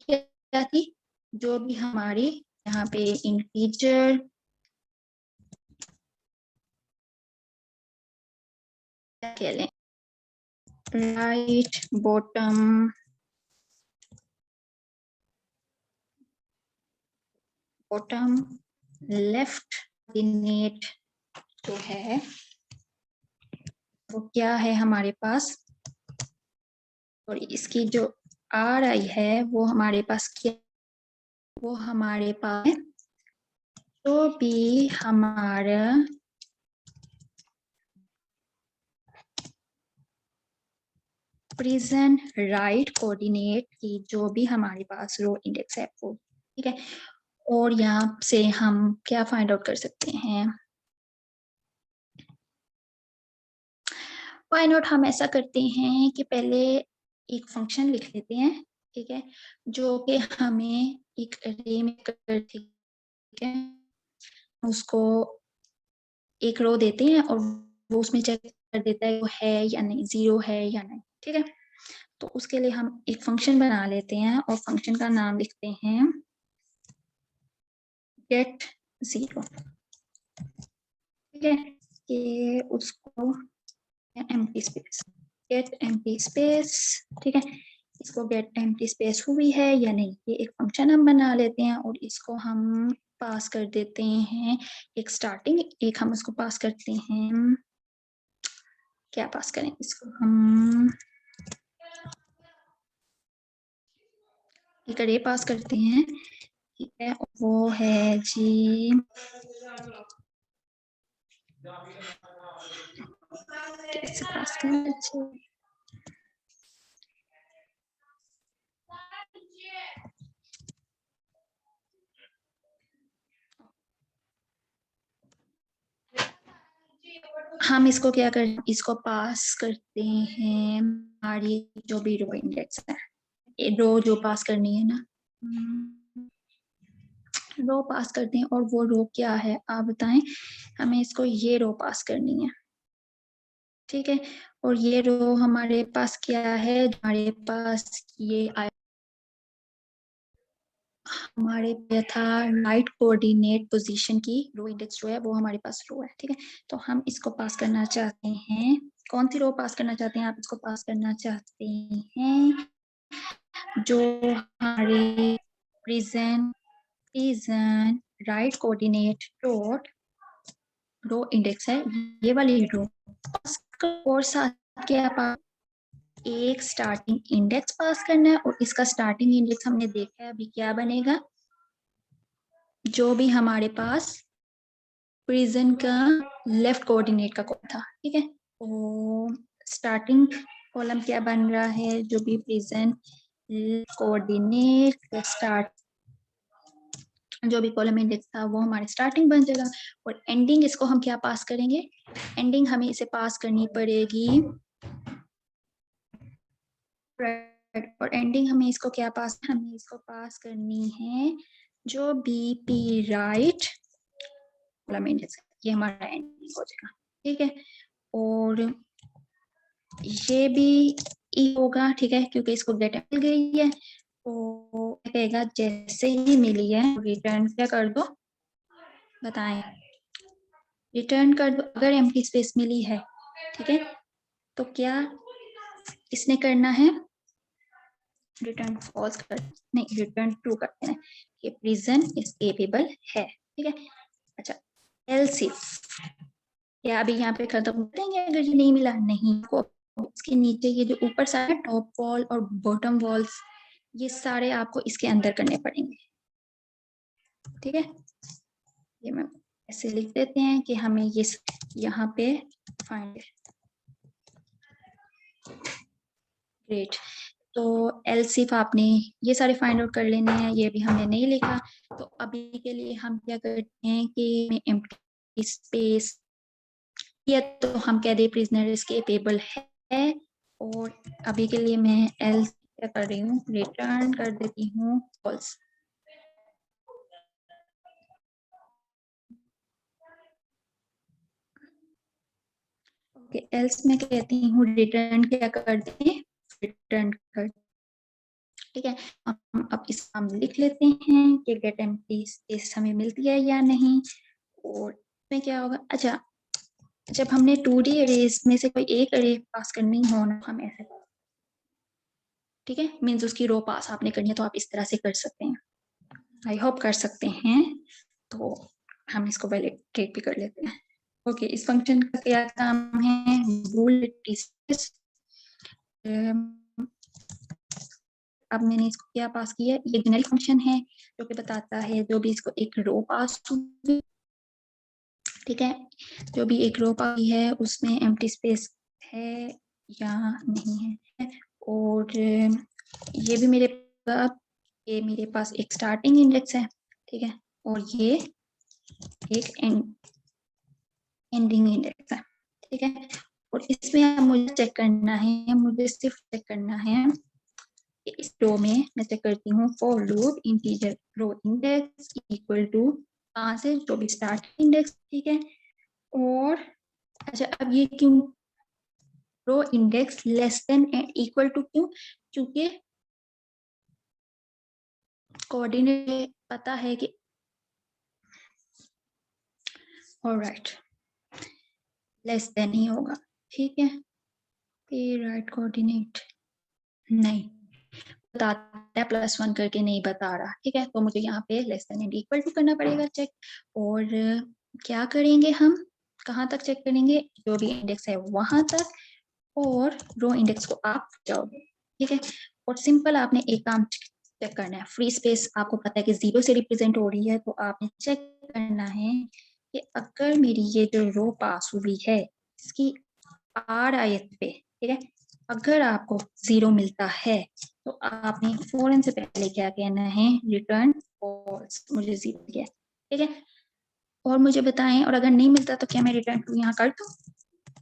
क्या थी, जो भी हमारी यहाँ पे इंटीजर कह लें, right bottom bottom left coordinate जो है वो क्या है हमारे पास, और इसकी जो आर आई है वो हमारे पास क्या, वो हमारे पास जो भी हमारा प्रेजेंट राइट कोऑर्डिनेट की जो भी हमारे पास रो इंडेक्स है वो, ठीक है। और यहाँ से हम क्या फाइंड आउट कर सकते हैं, फाइंड आउट हम ऐसा करते हैं कि पहले एक फंक्शन लिख लेते हैं, ठीक है, जो कि हमें एक अरे में कर, ठीक है, उसको एक रो देते हैं और वो उसमें चेक कर देता है वो है या नहीं, 0 है या नहीं, ठीक है। तो उसके लिए हम एक फंक्शन बना लेते हैं और फंक्शन का नाम लिखते हैं गेट 0, ठीक है। कि उसको empty space, get empty space, ठीक है। इसको गेट एम्प्टी स्पेस हुई है या नहीं, ये एक फंक्शन हम बना लेते हैं और इसको हम पास कर देते हैं एक स्टार्टिंग, एक हम उसको पास करते हैं, क्या पास करें इसको हम, एक अरे पास करते हैं, ठीक है, वो है जी कैसे पास करना चाहिए, हम इसको क्या करते हैं, इसको पास करते हैं हमारी जो भी रो इंडेक्स है, रो जो पास करनी है ना, रो पास करते हैं और वो रो क्या है आप बताएं, हमें इसको ये रो पास करनी है, ठीक है। और ये रो हमारे पास क्या है, हमारे पास ये हमारे पे था राइट कोऑर्डिनेट पोजीशन की रो इंडेक्स जो है वो हमारे पास रो है, ठीक है। तो हम इसको पास करना चाहते हैं, कौन सी रो पास करना चाहते हैं आप, इसको पास करना चाहते हैं जो हमारे present right coordinate dot row index है, ये वाली रो। और साथ के आप एक स्टार्टिंग इंडेक्स पास करना है और इसका स्टार्टिंग इंडेक्स हमने देखा है अभी क्या बनेगा, जो भी हमारे पास प्रिजन का लेफ्ट कोऑर्डिनेट का कॉलम था, ठीक है। तो स्टार्टिंग कॉलम क्या बन रहा है, जो भी प्रिजन कोऑर्डिनेट स्टार्ट, जो भी कॉलम इंडेक्स था वो हमारे स्टार्टिंग बन जाएगा, और एंडिंग इसको हम क्या पास करेंगे, एंडिंग हमें इसे पास करनी पड़ेगी, और एंडिंग हमें इसको क्या पास, हमें इसको पास करनी है जो बीपी राइट कॉलम इंडेक्स, ये हमारा एंडिंग हो जाएगा, ठीक है। और ये भी ई होगा, ठीक है, क्योंकि इसको गेट मिल गई है, तो कहेगा जैसे ही मिली है रिटर्न क्या कर दो, बताएं, रिटर्न कर दो। अगर एम्प्टी स्पेस मिली है, ठीक है, तो क्या इसने करना है, रिटर्न फॉल्स कर, नहीं रिटर्न ट्रू करते हैं कि प्रिजन एस्केपेबल है, ठीक है। अच्छा, एल्स इफ, या अभी यहाँ पे खत्म करेंगे, अगर ये नहीं मिला, नहीं को इसके नीचे ये जो ऊपर सारे टॉप वॉल और बॉटम वॉल्स, ये सारे आपको इसके अंदर करने पड़ेंगे, ठीक है। ये मैं ऐसे लिख देते हैं कि हमें ये यहाँ पे फाइंड, ग्रेट। तो एलसीफ आपने ये सारे फाइंड आउट कर लेने हैं, ये भी हमने नहीं लिखा, तो अभी के लिए हम क्या करते हैं कि एम्प्टी स्पेस, या तो हम कह दे प्रिजनर एस्केपेबल है, और अभी के लिए मैं एल क्या कर रही हूँ, रिटर्न कर देती हूँ फॉल्स। ओके, एल्स में कहती हूँ रिटर्न क्या कर दें, रिटर्न कर, ठीक है। हम अब इस हम लिख लेते हैं कि गेट एम्प्टी स्पेस हमें मिलती है या नहीं, और में क्या होगा, अच्छा जब हमने 2D अरेज में से कोई एक अरे पास करनी हो ना, हम ऐसे, ठीक है, मीन्स उसकी रो पास आपने करनी है, तो आप इस तरह से कर सकते हैं, आई होप कर सकते हैं। तो हम इसको वैलिडेट भी कर लेते हैं। ओके, इस फंक्शन का क्या काम है, बूल अब मैंने इसको क्या पास किया, ये जेनेरिक फंक्शन है जो कि बताता है जो भी इसको एक रो पास हुई, ठीक है, जो भी एक रो पाई है उसमें एम्प्टी स्पेस है या नहीं है, और ये भी मेरे पास, ये मेरे पास एक स्टार्टिंग इंडेक्स है, ठीक है, और ये एक एंडिंग इंडेक्स है, ठीक है। और इसमें मुझे चेक करना है, मुझे सिर्फ चेक करना है कि इस रो में मैं चेक करती हूँ for loop integer row index equal to, कहाँ से, जो भी स्टार्ट इंडेक्स, ठीक है। और अच्छा, अब ये क्यों row index less than and equal to, क्यों, क्योंकि कोऑर्डिनेट पता है कि, ऑलराइट, लेस देन ही होगा, ठीक है, राइट कोऑर्डिनेट नहीं बताता है, +1 करके नहीं बता रहा, ठीक है, तो मुझे यहाँ पे less than and equal to करना पड़ेगा चेक। और क्या करेंगे हम, कहाँ तक चेक करेंगे, जो भी इंडेक्स है वहां तक, और रो इंडेक्स को आप जाओगे, ठीक है। और सिंपल आपने एक काम चेक करना है, फ्री स्पेस आपको पता है कि 0 से रिप्रेजेंट हो रही है, तो आपने चेक करना है कि अगर मेरी ये जो रो पास हुई है इसकी आर आयत पे, ठीक है, अगर आपको 0 मिलता है तो आपने फौरन से पहले क्या कहना है, रिटर्न फॉल्स, मुझे 0 मिल गया, ठीक है। और मुझे बताएं, और अगर नहीं मिलता तो क्या मैं रिटर्न ट्रू यहाँ कर दूं,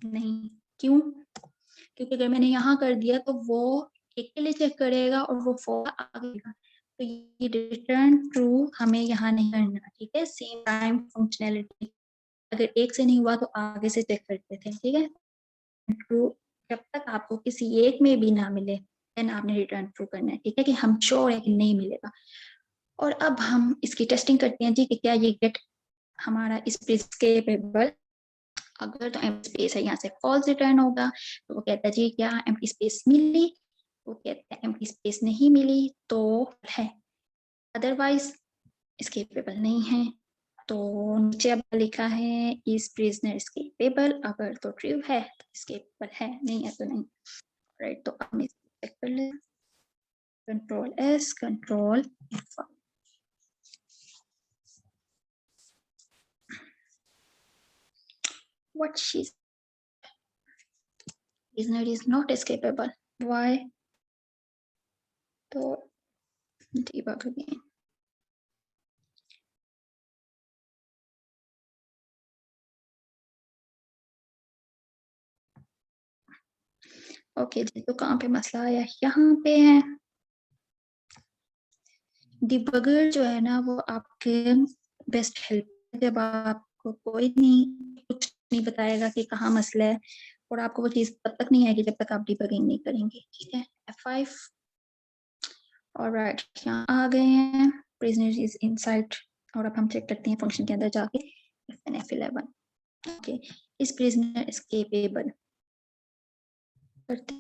नहीं, क्यों, क्योंकि अगर मैंने यहाँ कर दिया तो वो एक के लिए चेक करेगा और वो फॉर आगे, तो ये रिटर्न ट्रू हमें यहाँ नहीं करना, ठीक है। सेम टाइम फंक्शनैलिटी, अगर एक से नहीं हुआ तो आगे से चेक करते थे, ठीक है। ट्रू जब तक आपको किसी एक में भी ना मिले देन आपने रिटर्न ट्रू करना है, ठीक है, कि हम श्योर है कि नहीं मिलेगा। और अब हम इसकी टेस्टिंग करते हैं जी कि क्या ये गेट हमारा इस केपेबल, अगर तो एम्प्टी स्पेस है यहाँ से फॉल्स रिटर्न होगा, तो वो कहता है जी क्या एम्प्टी स्पेस मिली, वो कहता है एम्प्टी स्पेस नहीं मिली तो है, अदरवाइज एस्केपेबल नहीं है। तो नीचे अब लिखा है इस प्रिजनर एस्केपेबल, अगर तो ट्रू है तो एस्केपेबल है, नहीं है तो नहीं, राइट। तो हम इसको चेक कर ले, control S control F, what she's prisoner is not escapable, why, तो debug again. ओके जी, तो कहाँ पे मसला आया? यहाँ पे है। डिबगर जो है ना वो आपके बेस्ट हेल्प, जब आपको कोई नहीं कुछ नहीं बताएगा कि कहाँ मसला है, और आपको वो चीज तब तक नहीं आएगी जब तक आप डिबगिंग नहीं करेंगे। ठीक है, F5 ऑलराइट, यहाँ आ गए हैं। प्रिजनर इज इनसाइड, और अब हम चेक करते हैं फंक्शन के अंदर जाके F11। ओके, इस प्रिजनर एस्केपेबल करते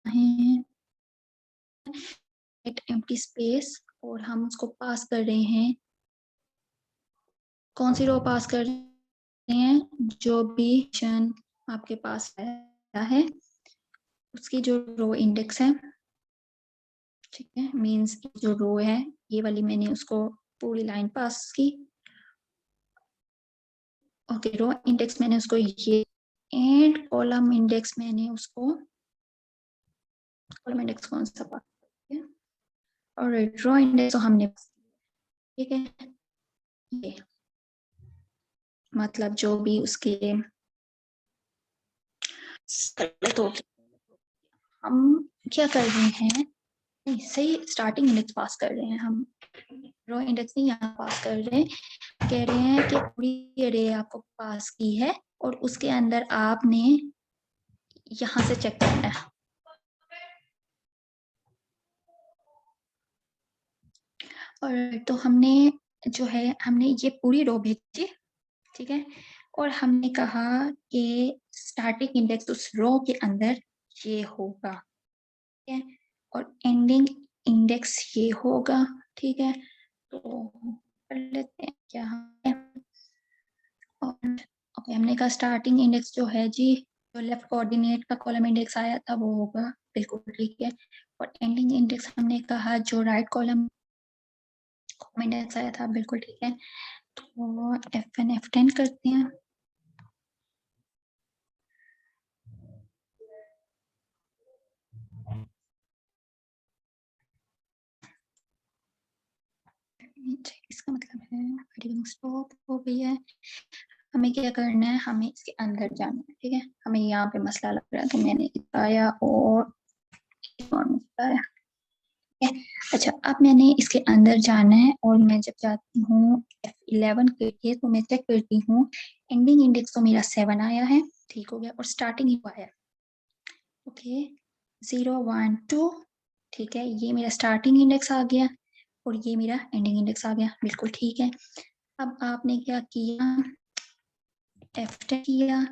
हैं एम्प्टी स्पेस, और हम उसको पास कर रहे हैं। कौन सी रो पास कर रहे हैं? जो भी फंक्शन आपके पास है उसकी जो रो इंडेक्स है, ठीक है, मींस जो रो है ये वाली, मैंने उसको पूरी लाइन पास की। ओके, रो इंडेक्स मैंने उसको ये, एंड कॉलम इंडेक्स मैंने उसको, कॉलम इंडेक्स कौन सा पास किया? और रो इंडेक्स तो हमने, ठीक है, ये मतलब जो भी उसके गलत हो, हम क्या कर रहे हैं, नहीं सही, स्टार्टिंग इंडेक्स पास कर रहे हैं हम, रो इंडेक्स नहीं यहाँ पास कर रहे हैं। कह रहे हैं कि पूरी अरे आपको पास की है और उसके अंदर आपने यहाँ से चेक करना है। और तो हमने जो है, हमने ये पूरी रो भेजी, ठीक है, और हमने कहा कि स्टार्टिंग इंडेक्स उस रो के अंदर ये होगा, ठीक है, और एंडिंग इंडेक्स ये होगा। ठीक है, तो कर लेते हैं क्या है, और ओके, हमने कहा स्टार्टिंग इंडेक्स जो है जी, जो लेफ्ट कोऑर्डिनेट का कॉलम इंडेक्स आया था वो होगा, बिल्कुल ठीक है, और एंडिंग इंडेक्स हमने कहा जो राइट कॉलम इंडेक्स आया था, बिल्कुल ठीक है। तो F1 F10 करते हैं। इसका मतलब है रीडिंग स्टॉप हो गई है। हमें क्या करना है, हमें इसके अंदर जाना है, ठीक है, हमें यहाँ पे मसला लग रहा है तो मैंने बताया और बताया, ठीक है। अच्छा, अब मैंने इसके अंदर जाना है, और मैं जब जाती हूँ F11 करके तो मैं चेक करती हूँ, एंडिंग इंडेक्स तो मेरा 7 आया है, ठीक हो गया, और स्टार्टिंग ही आया, ओके, 0 1 2, ठीक है, ये मेरा स्टार्टिंग इंडेक्स आ गया और ये मेरा एंडिंग इंडेक्स आ गया, बिल्कुल ठीक है। अब आपने क्या किया, F10 किया,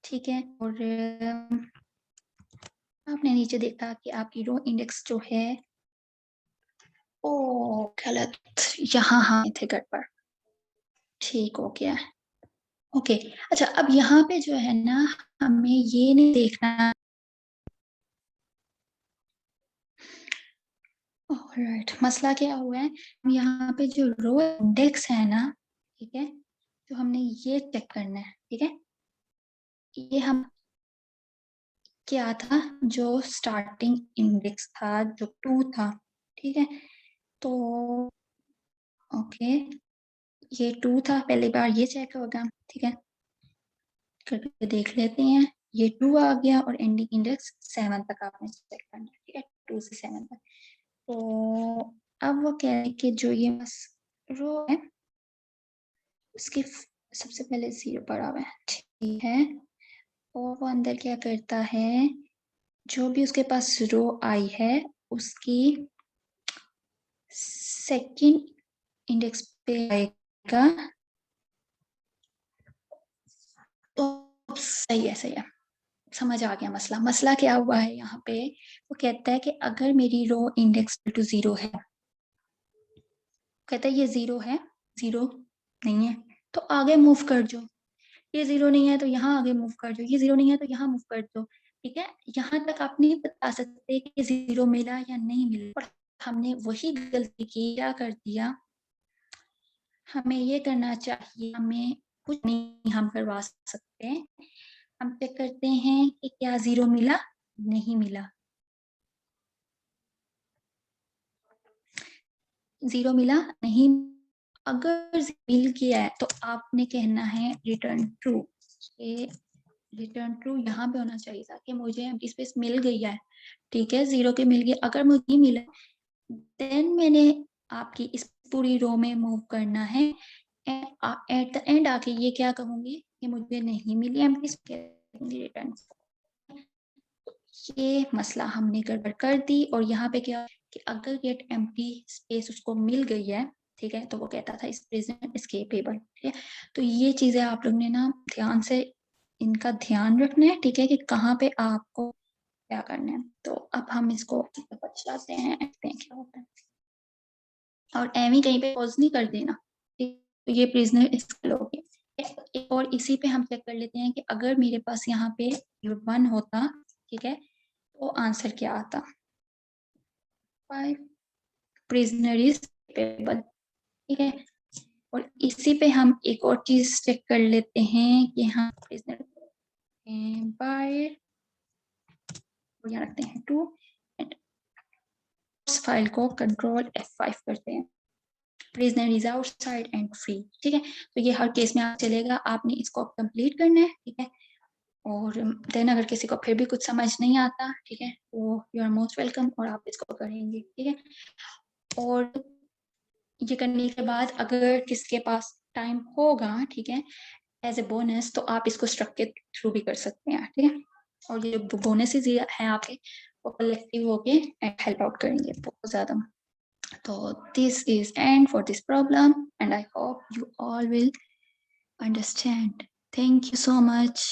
ठीक है, और आपने नीचे देखा कि आपकी रो इंडेक्स जो है, ओ गलत, यहाँ हाँ थे गड़बड़, ठीक हो गया, ओके। अच्छा, अब यहाँ पे जो है ना, हमें ये नहीं देखना, ऑलराइट, मसला क्या हुआ है, यहाँ पे जो रो इंडेक्स है ना, ठीक है, तो हमने ये चेक करना है, ठीक है, ये हम क्या था, जो स्टार्टिंग इंडेक्स था जो 2 था, ठीक है, तो ओके, ये 2 था, पहली बार ये चेक होगा, ठीक है, करके देख लेते हैं, ये 2 आ गया और एंडिंग इंडेक्स 7 तक आपने चेक करना है, ठीक है, 2 से 7 तक। तो अब वो कह रहे हैं कि जो ये रो है उसके सबसे पहले 0 पड़ा हुआ है, ठीक है, और वो अंदर क्या करता है, जो भी उसके पास रो आई है उसकी सेकंड इंडेक्स पे आएगा, तो सही है, सही है, समझ आ गया मसला। मसला क्या हुआ है यहाँ पे, वो कहता है कि अगर मेरी रो इंडेक्स टू 0 है, कहता है ये 0 है, 0 नहीं है तो आगे मूव कर जो, ये 0 नहीं है तो यहाँ आगे मूव कर दो, ये 0 नहीं है तो यहाँ मूव कर दो, ठीक है, यहाँ तक आप नहीं बता सकते कि 0 मिला या नहीं मिला, और हमने वही गलती की, क्या कर दिया, हमें ये करना चाहिए, हमें कुछ नहीं हम करवा सकते, हम चेक करते हैं कि क्या 0 मिला, नहीं मिला, 0 मिला नहीं, अगर मिल गया है तो आपने कहना है रिटर्न ट्रू। रिटर्न ट्रू यहाँ पे होना चाहिए था कि मुझे एम्प्टी स्पेस मिल गई है, ठीक है, 0 के मिल गई। अगर मुझे नहीं मिला देन मैंने आपकी इस पूरी रो में मूव करना है। एट द एंड आके ये क्या कहूंगी कि मुझे नहीं मिली एम्प्टी स्पेस, रिटर्न। ये मसला हमने गड़बड़ कर दी। और यहाँ पे क्या कि अगर गेट एम्प्टी स्पेस उसको मिल गई है, ठीक है, तो वो कहता था इस प्रेजेंट एस्केपेबल, ठीक है। तो ये चीजें आप लोग ने ना ध्यान से इनका ध्यान रखना है, ठीक है, कि कहाँ पे आपको क्या करना है। तो अब हम इसको बचाते हैं, देखते हैं क्या होता है। और एमी कहीं पे पॉज नहीं कर देना, ठीक। तो ये प्रिजनर इसका हो गया। और इसी पे हम चेक कर लेते हैं कि अगर मेरे पास यहाँ पे 1 होता, ठीक है, तो आंसर क्या आता। 5 प्रिजनर इज केपेबल, ठीक है। और इसी पे हम एक और चीज चेक कर लेते हैं कि हाँ प्रिजनर बाय, यहाँ रखते हैं 2, फाइल को कंट्रोल F5 करते हैं। Prisoner is outside and free, ठीक है। तो ये हर केस में आप चलेगा, आपने इसको कंप्लीट करना है, ठीक है। और देन अगर किसी को फिर भी कुछ समझ नहीं आता, ठीक है, तो यू आर मोस्ट वेलकम और आप इसको करेंगे, ठीक है। और ये करने के बाद अगर किसके पास टाइम होगा, ठीक है, एज ए बोनस, तो आप इसको स्ट्रक्चर के थ्रू भी कर सकते हैं, ठीक है। और ये जो बोनसेस है आपके, वो कलेक्टिव होके हेल्प आउट करेंगे बहुत ज्यादा। So this is end for this problem and I hope you all will understand. Thank you so much.